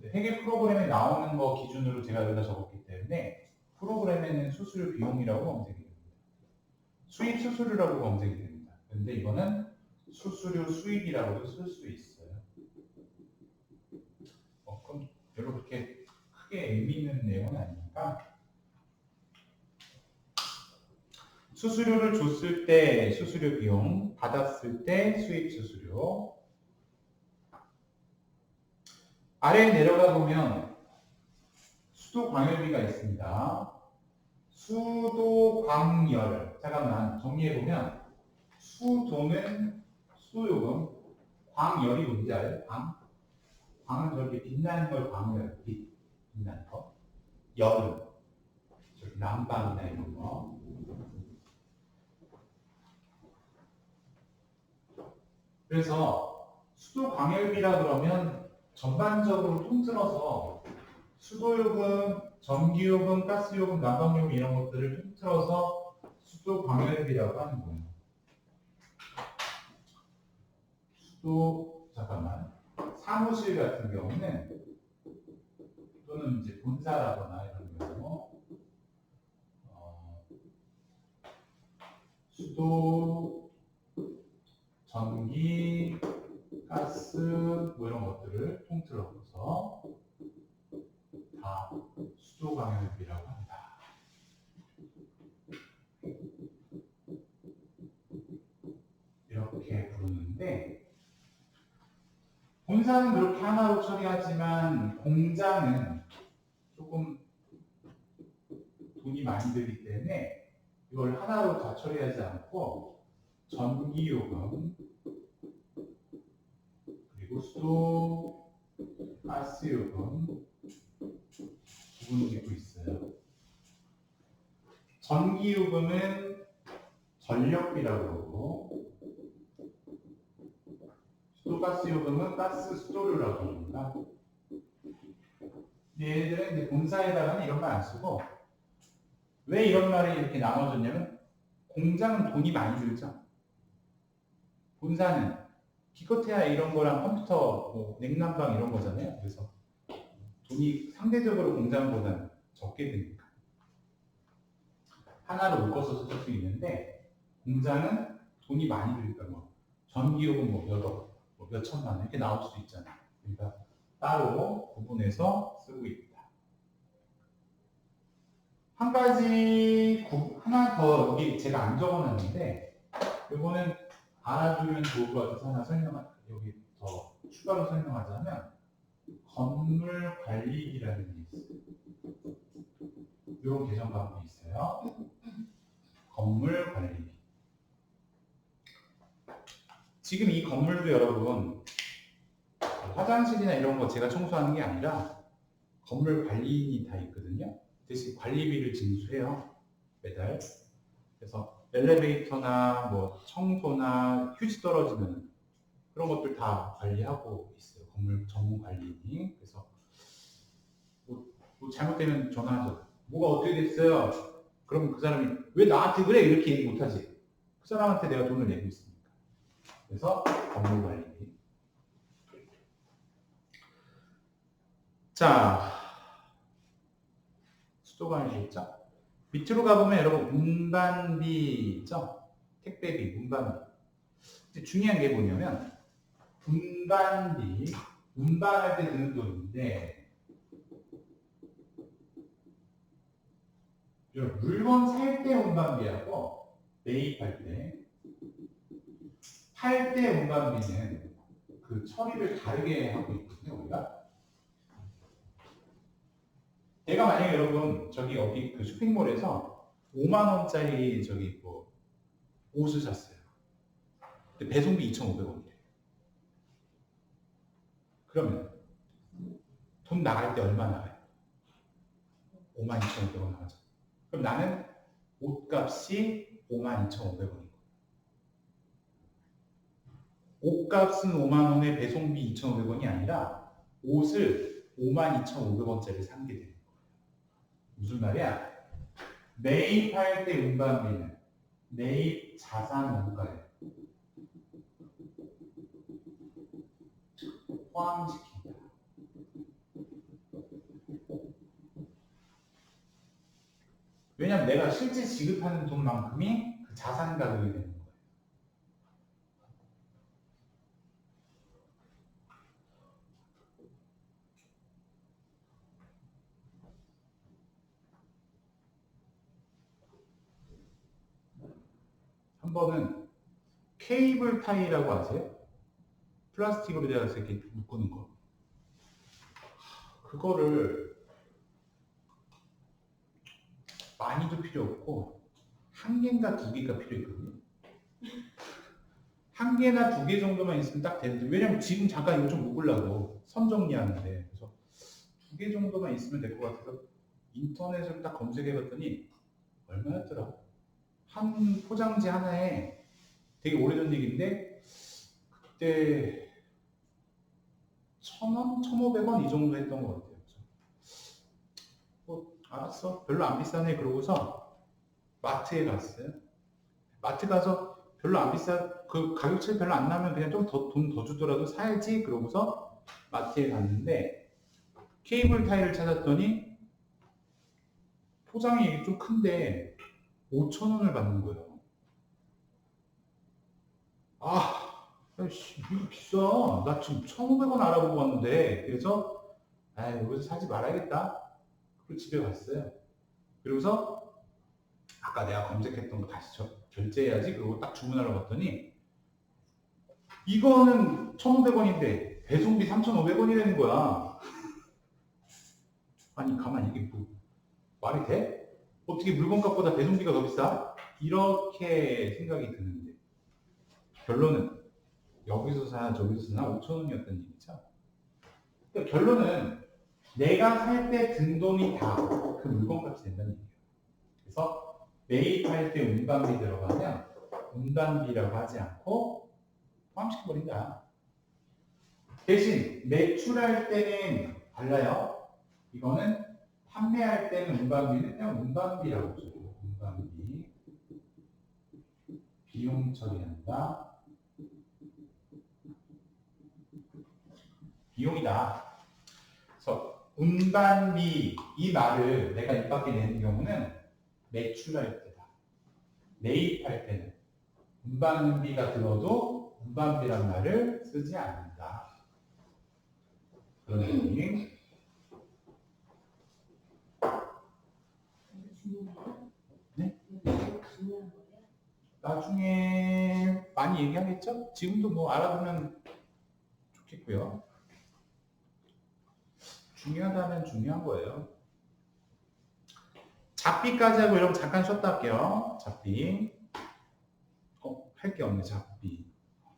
회계 프로그램에 나오는 거 기준으로 제가 여기다 적었기 때문에 프로그램에는 수수료 비용이라고 검색이 됩니다. 수입 수수료라고 검색이 됩니다. 근데 이거는 수수료 수입이라고도 쓸 수 있어요. 그럼 별로 그렇게 크게 의미 있는 내용은 아니니까 수수료를 줬을 때 수수료 비용, 받았을 때 수입 수수료. 아래에 내려가 보면 수도 광열비가 있습니다. 수도 광열. 잠깐만 정리해 보면 수도는 수도요금, 광열이 뭔지 알아요? 광은 저렇게 빛나는 걸 광열, 빛나는 거. 여름, 저기 난방이나 이런 거. 그래서 수도 광열비라 그러면 전반적으로 통틀어서 수도요금, 전기요금, 가스요금, 난방요금 이런 것들을 통틀어서 수도 광열비라고 하는 거예요. 수도, 잠깐만. 사무실 같은 경우는 또는 이제 본사라거나 이런 경우 수도, 전기, 가스 뭐 이런 것들을 통틀어서 다 수도 광열비라고 합니다. 이렇게 부르는데 본사는 그렇게 하나로 처리하지만 공장은 조금 돈이 많이 들기 때문에 이걸 하나로 다 처리하지 않고 전기요금 그리고 수도, 가스요금 구분 짓고 있어요. 전기요금은 전력비라고 그러고 수도, 가스요금은 가스 수도료라고 합니다. 얘네들은 이제 본사에다가는 이런 말 안 쓰고 왜 이런 말이 이렇게 나눠졌냐면 공장은 돈이 많이 들죠. 본사는 기껏해야 이런 거랑 컴퓨터, 뭐 냉난방 이런 거잖아요. 그래서 돈이 상대적으로 공장보다는 적게 드니까 하나로 묶어서 쓸 수 있는데 공장은 돈이 많이 들니까 뭐 전기요금 뭐 몇 천만 원 이렇게 나올 수도 있잖아요. 그러니까 따로 구분해서 쓰고 있다. 한 가지 하나 더 여기 제가 안 적어놨는데 이거는 알아두면 좋을 것 같아서 하나 여기 더 추가로 설명하자면 건물 관리비라는 게 있어요. 이런 개정 과목이 있어요. 건물 관리비. 지금 이 건물도 여러분 화장실이나 이런 거 제가 청소하는 게 아니라 건물 관리인이 다 있거든요. 대신 관리비를 징수해요. 매달. 그래서 엘리베이터나 뭐 청소나 휴지 떨어지는 그런 것들 다 관리하고 있어요. 건물 전문 관리인이. 그래서 뭐 잘못되면 전화하죠. 뭐가 어떻게 됐어요? 그럼 그 사람이 왜 나한테 그래? 이렇게 얘기 못하지. 그 사람한테 내가 돈을 내고 있으니까. 그래서 건물 관리비. 자, 수도관이 있죠? 밑으로 가보면 여러분 운반비 있죠? 택배비, 운반비. 중요한 게 뭐냐면 운반비, 운반할 때 드는 돈인데 물건 살 때 운반비하고 매입할 때 팔 때 운반비는 그 처리를 다르게 하고 있거든요. 우리가 내가 만약에 여러분 저기 어디 그 쇼핑몰에서 5만 원짜리 저기 뭐 옷을 샀어요. 근데 배송비 2,500원이래. 그러면 돈 나갈 때 얼마 나가요? 52,500원 나가죠. 그럼 나는 옷값이 52,500원이고 옷값은 5만 원에 배송비 2,500원이 아니라 옷을 52,500원짜리 산 게 되는 거예요. 무슨 말이야? 매입할 때 운반비는 매입 자산 원가에 포함시킨다. 왜냐면 내가 실제 지급하는 돈만큼이 그 자산 가격이 되는 거예요. 한 번은 케이블 타이라고 아세요? 플라스틱으로 되어서 이렇게 묶는 거. 그거를 많이도 필요 없고 한 개인가 두 개가 필요했거든요. 한 개나 두 개 정도만 있으면 딱 되는데 왜냐면 지금 잠깐 이거 좀 묶으려고 선 정리하는데 그래서 두 개 정도만 있으면 될 것 같아서 인터넷을 딱 검색해봤더니 얼마였더라? 한 포장지 하나에 되게 오래전 얘기인데 그때 1,000원, 1,500원 이 정도 했던 것 같아요. 뭐 알았어, 별로 안 비싸네 그러고서 마트에 갔어요. 마트 가서 별로 안 그 가격 차이 별로 안 나면 그냥 좀 돈 더 주더라도 사야지 그러고서 마트에 갔는데 케이블 타이를 찾았더니 포장이 좀 큰데 5,000원을 받는 거예요. 아이씨, 이거 비싸. 나 지금 1,500원 알아보고 왔는데. 그래서, 여기서 사지 말아야겠다. 그리고 집에 갔어요. 그러고서, 아까 내가 검색했던 거 다시 결제해야지. 그리고 딱 주문하러 갔더니, 이거는 1,500원인데, 배송비 3,500원이라는 거야. 아니, 가만히 이게 뭐, 말이 돼? 어떻게 물건값보다 배송비가 더 비싸? 이렇게 생각이 드는데. 결론은, 여기서 사, 저기서 사나 5,000원이었던 얘기죠. 그러니까 결론은 내가 살 때 든 돈이 다 그 물건값이 된다는 얘기예요. 그래서 매입할 때 운반비 들어가면 운반비라고 하지 않고 포함시켜버린다. 대신 매출할 때는 달라요. 이거는 판매할 때는 운반비는 그냥 운반비라고 써요. 운반비. 비용 처리한다. 비용이다. 그래서 운반비 이 말을 내가 입 밖에 내는 경우는 매출할 때다. 매입할 때는 운반비가 들어도 운반비란 말을 쓰지 않는다. 그런 얘기. 네? 나중에 많이 얘기하겠죠? 지금도 뭐 알아두면 좋겠고요. 중요하다면 중요한 거예요. 잡비까지 하고 여러분 잠깐 쉬었다 할게요. 잡비. 할 게 없네, 잡비.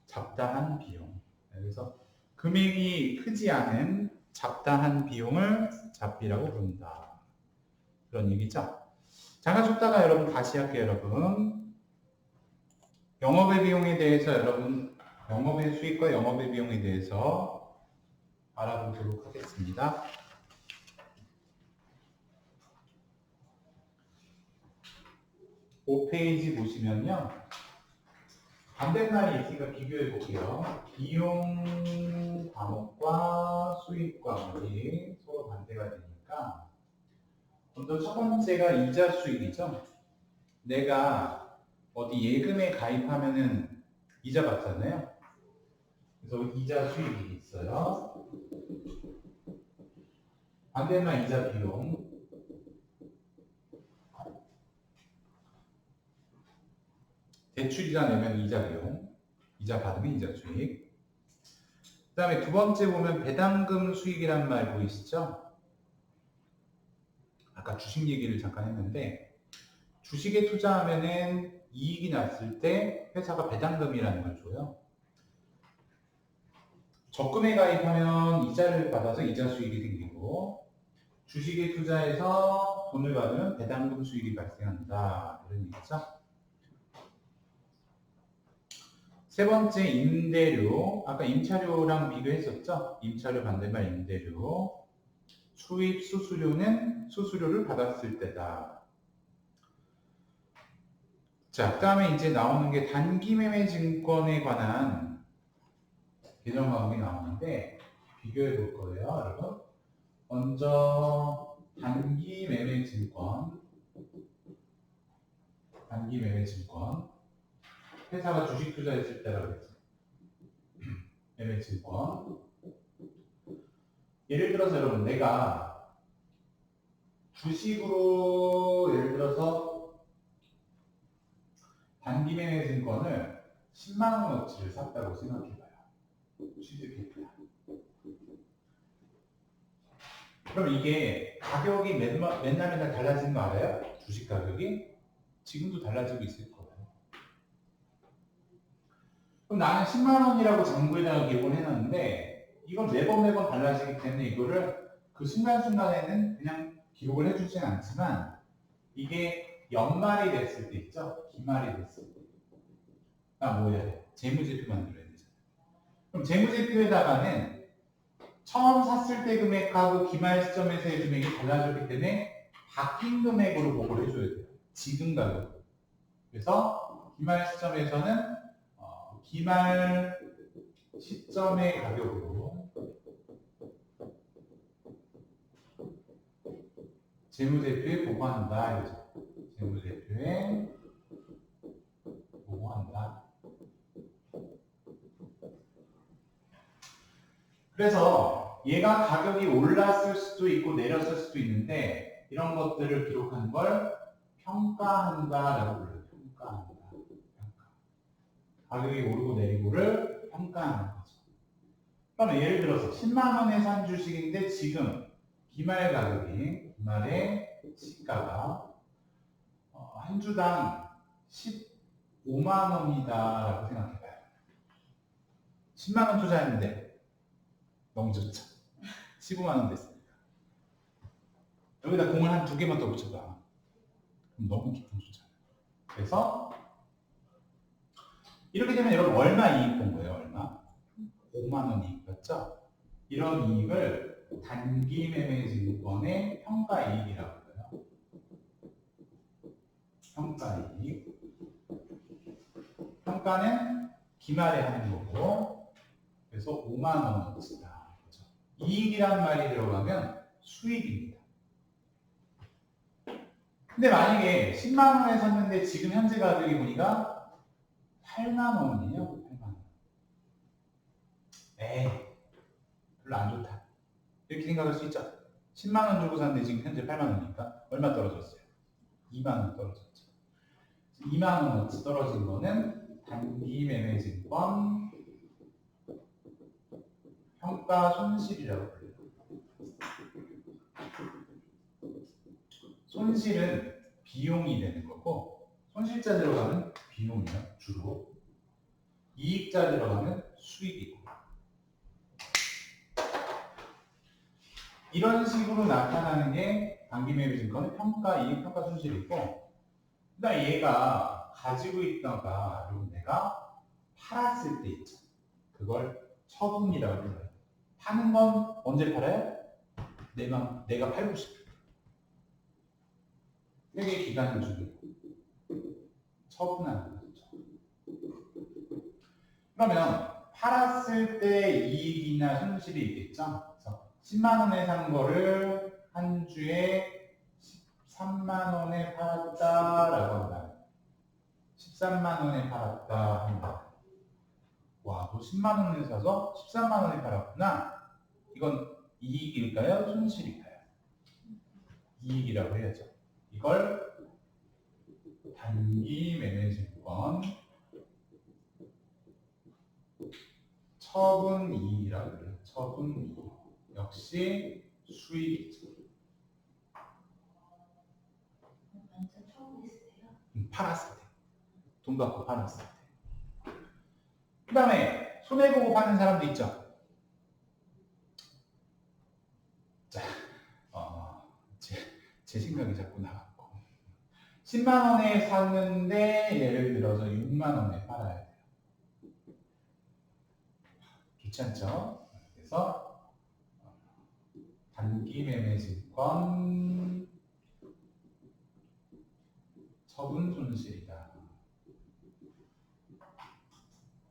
잡다한 비용. 그래서 금액이 크지 않은 잡다한 비용을 잡비라고 부른다. 그런 얘기죠. 잠깐 쉬었다가 여러분 다시 할게요, 여러분. 영업의 비용에 대해서 여러분, 영업의 수익과 영업의 비용에 대해서 알아보도록 하겠습니다. 5페이지 보시면요. 반대말이 있으니까 비교해 볼게요. 비용 과목과 수익 과목이 서로 반대가 되니까 먼저 첫 번째가 이자 수익이죠. 내가 어디 예금에 가입하면은 이자 받잖아요. 그래서 이자 수익이 있어요. 반대말 이자 비용. 대출이자 내면 이자 비용, 이자 받으면 이자 수익. 그 다음에 두 번째 보면 배당금 수익이란 말 보이시죠? 아까 주식 얘기를 잠깐 했는데 주식에 투자하면은 이익이 났을 때 회사가 배당금이라는 걸 줘요. 적금에 가입하면 이자를 받아서 이자 수익이 생기고 주식에 투자해서 돈을 받으면 배당금 수익이 발생한다. 이런 얘기죠. 세 번째 임대료, 아까 임차료랑 비교했었죠? 임차료 반대말 임대료. 수입 수수료는 수수료를 받았을 때다. 자, 그 다음에 이제 나오는 게 단기매매 증권에 관한 개정 과목이 나오는데 비교해 볼 거예요, 여러분. 먼저 단기매매 증권. 단기매매 증권. 회사가 주식 투자했을 때라고 그랬죠. 매매증권. 예를 들어서 여러분 내가 주식으로 예를 들어서 단기매매증권을 10만 원어치를 샀다고 생각해봐요. 취득했다. 그럼 이게 가격이 맨날 달라지는 거 알아요? 주식 가격이? 지금도 달라지고 있을 거예요. 그럼 나는 10만 원이라고 정부에다가 기록을 해놨는데 이건 매번 달라지기 때문에 이거를 그 순간순간에는 그냥 기록을 해주진 않지만 이게 연말이 됐을 때 있죠? 기말이 됐을 때가 뭐 해야 돼? 재무제표 만들어야 되잖아요. 그럼 재무제표에다가는 처음 샀을 때 금액하고 기말 시점에서의 금액이 달라졌기 때문에 바뀐 금액으로 보고를 해줘야 돼요. 지금 가격. 그래서 기말 시점에서는 기말 시점의 가격으로 재무제표에 보고한다. 이거죠. 재무제표에 보고한다. 그래서 얘가 가격이 올랐을 수도 있고 내렸을 수도 있는데 이런 것들을 기록하는 걸 평가한다라고 불러요. 평가한다. 평가. 가격이 오르고 내리고를 평가하는 거죠. 그러면 예를 들어서 10만 원에 산 주식인데 지금 기말 가격이 기말의 시가가 한 주당 15만 원이다라고 생각해봐요. 10만 원 투자했는데 너무 좋죠. 15만 원 됐습니다. 여기다 공을 한 2개만 더 붙여봐. 그럼 너무 기분 좋잖아요. 그래서 이렇게 되면 여러분 얼마 이익 본 거예요? 얼마? 5만 원 이익 봤죠? 이런 이익을 단기 매매 증권의 평가 이익이라고 해요. 평가 이익. 평가는 기말에 하는 거고, 그래서 5만 원어치다. 그렇죠? 이익이란 말이 들어가면 수익입니다. 근데 만약에 10만 원에 샀는데 지금 현재 가격이 보니까 8만 원이에요. 8만 원. 에이, 별로 안 좋다. 이렇게 생각할 수 있죠. 10만 원 주고 샀는데 지금 현재 8만 원이니까 얼마 떨어졌어요? 2만 원 떨어졌죠. 2만 원어치 떨어진 거는 단기 매매 증권 평가 손실이라고 불려요. 손실은 비용이 되는 거고, 손실자 들어가면 비용이요, 주로. 이익자 들어가면 수익이고. 이런 식으로 나타나는 게 단기 매매 증권의 평가 이익, 평가 손실이고, 그다음 얘가 가지고 있다가 여러분 내가 팔았을 때 있죠. 그걸 처분이라고 불러요. 파는 건 언제 팔아요? 내가 팔고 싶을 때. 회계 기간을 주고 처분하는 거죠. 그러면 팔았을 때 이익이나 손실이 있겠죠. 그래서 10만 원에 산 거를 한 주에 13만 원에 팔았다라고 한다. 13만 원에 팔았다 한다. 와, 너 10만 원에 사서 13만 원에 팔았구나. 이건 이익일까요? 손실일까요? 이익이라고 해야죠. 이걸 단기 매매 증권 처분 이익이라고 해요. 처분 이익. 역시 수익이죠. 완전 처음 했을 때요? 팔았을 때. 돈 받고 팔았을 때. 그 다음에 손해보고 파는 사람도 있죠. 자, 제 생각이 자꾸 나갔고. 10만 원에 샀는데 예를 들어서 6만 원에 팔아야 돼요. 좋지 않죠? 그래서 단기 매매 증권 처분 손실이다.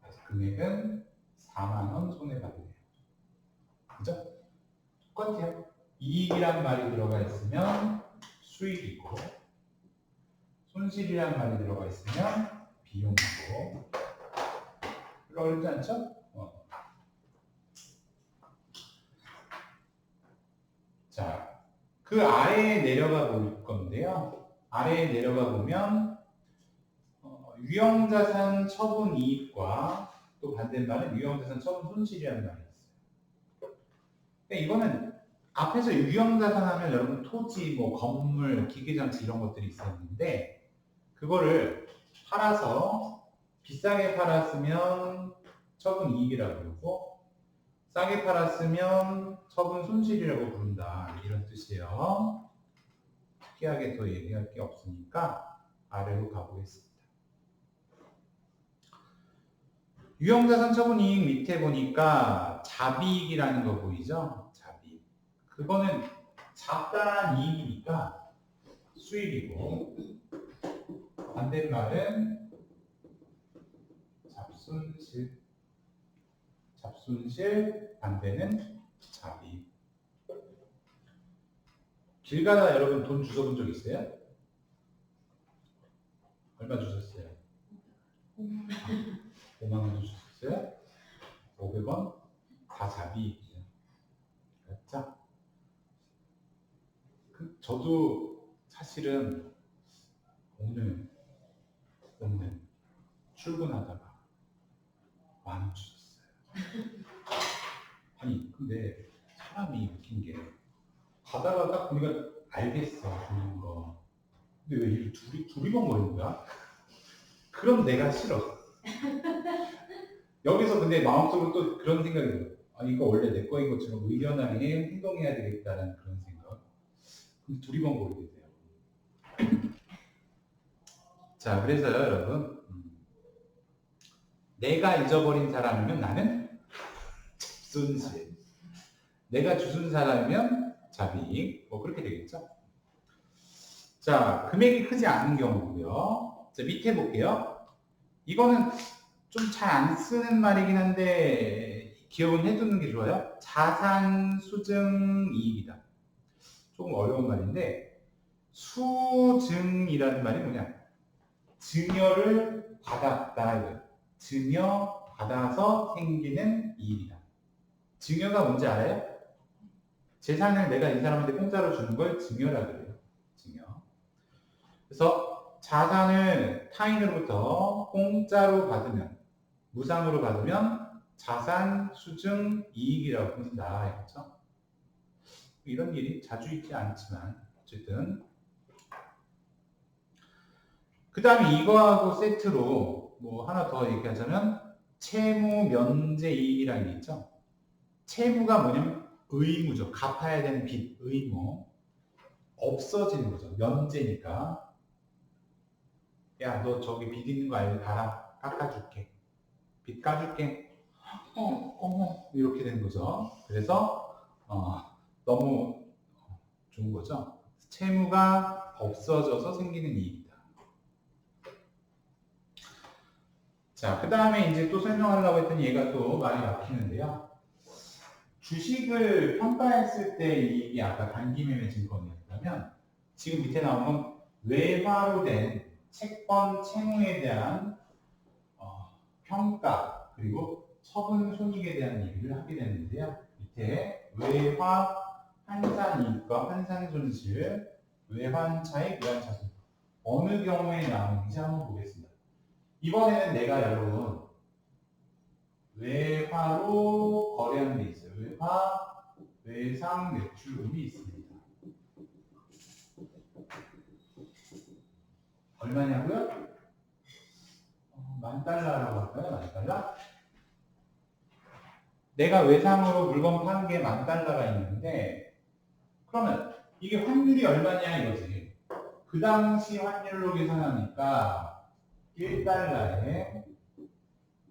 그래서 금액은 4만 원 손해받네요. 그죠? 똑같아요. 이익이란 말이 들어가 있으면 수익이고, 손실이란 말이 들어가 있으면 비용이고. 별로 어렵지 않죠? 자, 그 아래에 내려가 볼 건데요. 아래에 내려가 보면 유형자산 처분 이익과 또 반대말은 유형자산 처분 손실이라는 말이 있어요. 근데 이거는 앞에서 유형자산 하면 여러분 토지, 뭐 건물, 기계장치 이런 것들이 있었는데 그거를 팔아서 비싸게 팔았으면 처분 이익이라고 그러고 싸게 팔았으면 처분 손실이라고 부른다. 이런 뜻이에요. 특이하게 더 얘기할 게 없으니까 아래로 가보겠습니다. 유형자산 처분이익 밑에 보니까 자비익이라는 거 보이죠? 자비익. 그거는 작다란 이익이니까 수익이고, 반대말은 잡손실. 잡손실 반대는 자비. 길 가다 여러분 돈 주워본 적 있어요? 얼마 주셨어요? 5만 원 주셨어요? 500원? 다 자비이죠. 그렇죠? 저도 사실은 오늘 출근하다가 10,000원 주셨어요. 아니 근데 사람이 웃긴 게 가다가 딱 보니까 알겠어 주는 거. 근데 왜 이렇게 두리번거리는 거야? 그럼 내가 싫어. 여기서 근데 마음속으로 또 그런 생각이 들어요. 아, 이거 원래 내 거인 것처럼 의견하게 행동해야 되겠다는 그런 생각. 근데 두리번거리게 돼요. 자, 그래서요, 여러분. 내가 잊어버린 사람이면 나는 잡손실. 내가 주순 사람이면 자비익. 뭐 그렇게 되겠죠? 자, 금액이 크지 않은 경우고요. 자, 밑에 볼게요. 이거는 좀 잘 안 쓰는 말이긴 한데 기억은 해두는 게 좋아요. 자산 수증 이익이다. 조금 어려운 말인데 수증이라는 말이 뭐냐? 증여를 받았다 이거예요. 증여 받아서 생기는 이익이다. 증여가 뭔지 알아요? 재산을 내가 이 사람한테 공짜로 주는 걸 증여라 그래요. 증여. 그래서 자산을 타인으로부터 공짜로 받으면, 무상으로 받으면 자산 수증 이익이라고 부른다. 그렇죠? 이런 일이 자주 있지 않지만 어쨌든 그 다음에 이거하고 세트로 뭐 하나 더 얘기하자면 채무 면제 이익이라는 게 있죠. 채무가 뭐냐면 의무죠. 갚아야 되는 빚, 의무. 없어지는 거죠. 면제니까. 야, 너 저기 빚 있는 거 알아? 깎아줄게. 빚 까줄게. 이렇게 되는 거죠. 그래서 너무 좋은 거죠. 채무가 없어져서 생기는 이익이다. 자, 그 다음에 이제 또 설명하려고 했더니 얘가 또 많이 막히는데요. 주식을 평가했을 때 이익이 아까 단기매매 증권이었다면 지금 밑에 나온 건 외화로 된 채권 채무에 대한 평가 그리고 처분 손익에 대한 얘기를 하게 되는데요. 밑에 외화 환산이익과 환산손실, 외환차익, 외환차손 어느 경우에 나오는지 한번 보겠습니다. 이번에는 내가 여러분 외화로 거래하는 게 있어요. 외화, 외상 매출금이 있습니다. 얼마냐고요? $10,000라고 할까요? $10,000? 내가 외상으로 물건 파는 게 $10,000가 있는데 그러면 이게 환율이 얼마냐 이거지. 그 당시 환율로 계산하니까 1달러에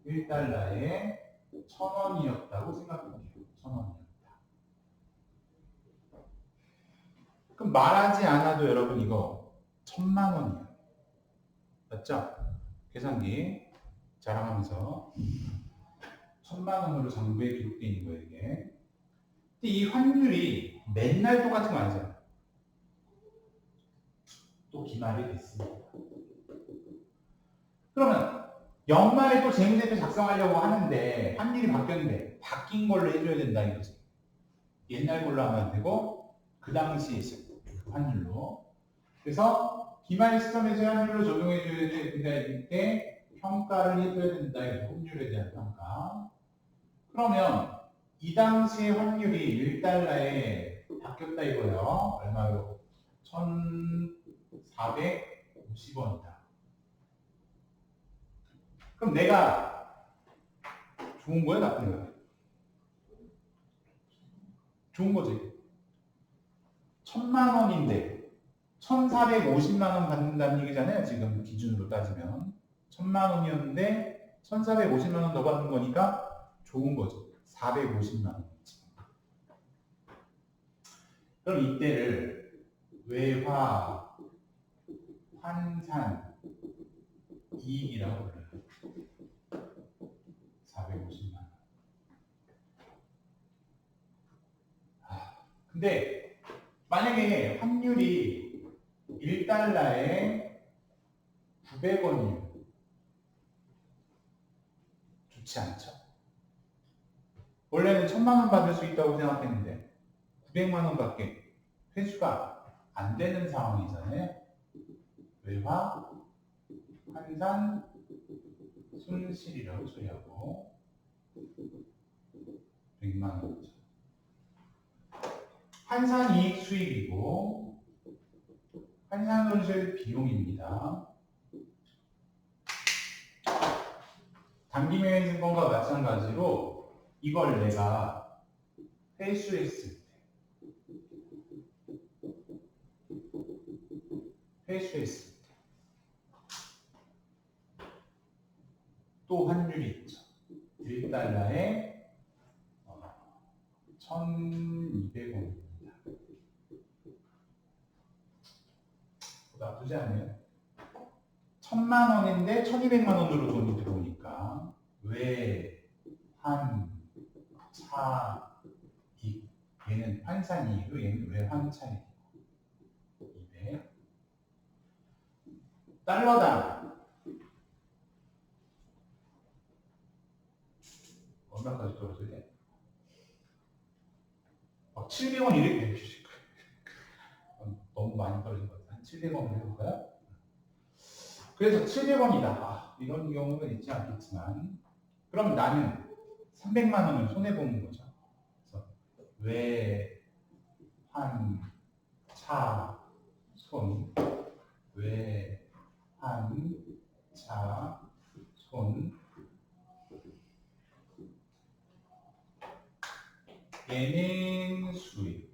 1,000원이었다고 생각할게요. 1,000원이었다. 그럼 말하지 않아도 여러분 이거 1,000,000원이에요. 맞죠? 계산기 자랑하면서 1,000,000원으로 장부에 기록되어 있는 거예요, 이게. 근데 이 환율이 맨날 똑같은 거 아니잖아요. 또 기말이 됐습니다. 그러면 연말에 또 재무제표 작성하려고 하는데 환율이 바뀌었는데 바뀐 걸로 해줘야 된다 이거지. 옛날 걸로 하면 안 되고 그 당시 환율로. 그래서 기말 시점에서 환율로 적용해줘야 된다 때 평가를 해줘야 된다 이거죠. 환율에 대한 평가. 그러면 이 당시의 환율이 1달러에 바뀌었다 이거예요. 얼마로? 1,450원이다. 그럼 내가 좋은 거야, 나쁜 거야? 좋은 거지. 1,000,000원인데 1,450만 원 받는다는 얘기잖아요. 지금 기준으로 따지면 1,000만 원이었는데 1,450만 원 더 받는 거니까 좋은 거죠. 450만 원. 그럼 이때를 외화 환산 이익이라고 불러요. 450만 원. 근데 만약에 환율이 1달러에 900원이면 좋지 않죠? 원래는 1,000만 원 받을 수 있다고 생각했는데 900만 원밖에 회수가 안 되는 상황이잖아요. 외화 환산 손실이라고 처리하고 100만 원이죠. 환산 이익 수익이고 환산 손실 비용입니다. 단기매매증권과 마찬가지로 이걸 내가 회수했을 때 또 환율이 있죠. 1달러에 1,200원입니다. 나쁘지 않네요. 1,000만 원인데 1,200만 원으로 돈이 들어오니까 외환차익, 얘는 환산이익이고 얘는 외환차익이고 200. 달러당 얼마까지 떨어져야 돼? 700원 이렇게 해주실 거예요. 너무 많이 떨어진 것 같아요. 한 700원으로 해볼까요? 그래서 700원이다. 이런 경우는 있지 않겠지만, 그럼 나는 300만 원을 손해보는 거죠. 그래서 외환차손, 외환차손, 얘는 수익,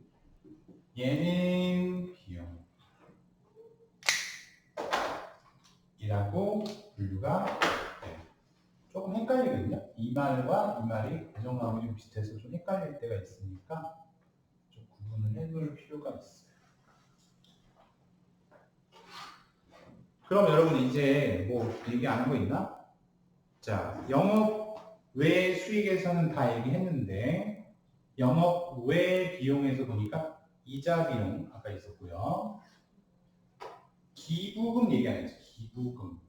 얘는 비용 이라고 분류가 돼요. 조금 헷갈리거든요. 이 말과 이 말이 가정하고 좀 비슷해서 좀 헷갈릴 때가 있으니까 좀 구분을 해놓을 필요가 있어요. 그럼 여러분 이제 뭐 얘기 안 한 거 있나? 자, 영업 외 수익에서는 다 얘기했는데 영업 외 비용에서 보니까 이자 비용 아까 있었고요. 기부금 얘기 안 했죠. 기부금.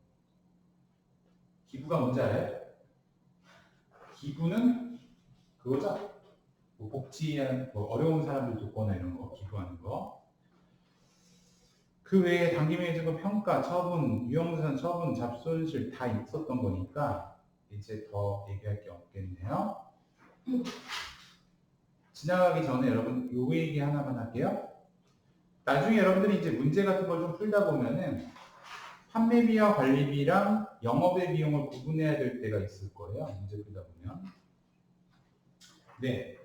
기부가 뭔지 알아요? 기부는 그거죠. 뭐 복지하는 뭐 어려운 사람들 돕거나 이런 거 기부하는 거. 그 외에 단기매매증권 평가, 처분, 유형자산 처분, 잡손실 다 있었던 거니까 이제 더 얘기할 게 없겠네요. 지나가기 전에 여러분 요 얘기 하나만 할게요. 나중에 여러분들이 이제 문제 같은 걸 좀 풀다 보면은 판매비와 관리비랑 영업의 비용을 구분해야 될 때가 있을 거예요. 문제 풀다 보면. 네.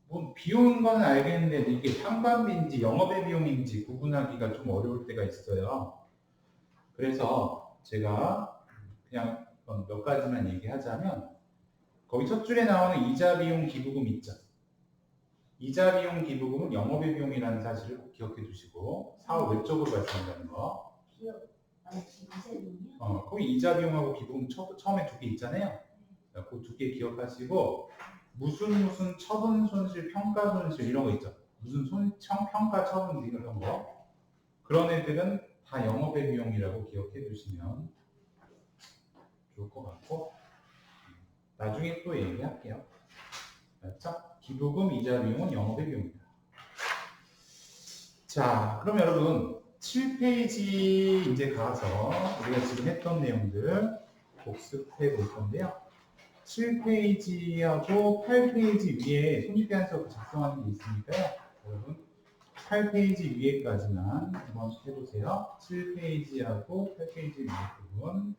뭐 비용인 건 알겠는데 이게 판관비인지 영업의 비용인지 구분하기가 좀 어려울 때가 있어요. 그래서 제가 그냥 몇 가지만 얘기하자면 거기 첫 줄에 나오는 이자 비용 기부금 있죠. 이자 비용 기부금은 영업의 비용이라는 사실을 꼭 기억해 두시고 사업 외적으로 발생한다는 거. 거기 이자 비용하고 기부금 처음에 두 개 있잖아요. 그 두 개 기억하시고 무슨 처분 손실, 평가 손실 이런 거 있죠. 무슨 평가 처분 이런 거. 그런 애들은 다 영업의 비용이라고 기억해 두시면 좋을 것 같고 나중에 또 얘기할게요. 그렇죠? 기부금, 이자 비용은 영업의 비용이다. 자, 그럼 여러분 7페이지 이제 가서 우리가 지금 했던 내용들 복습해 볼 건데요. 7페이지하고 8페이지 위에 손익계산서 작성하는 게 있으니까요. 여러분 8페이지 위에까지만 한번 해보세요. 7페이지하고 8페이지 위에 부분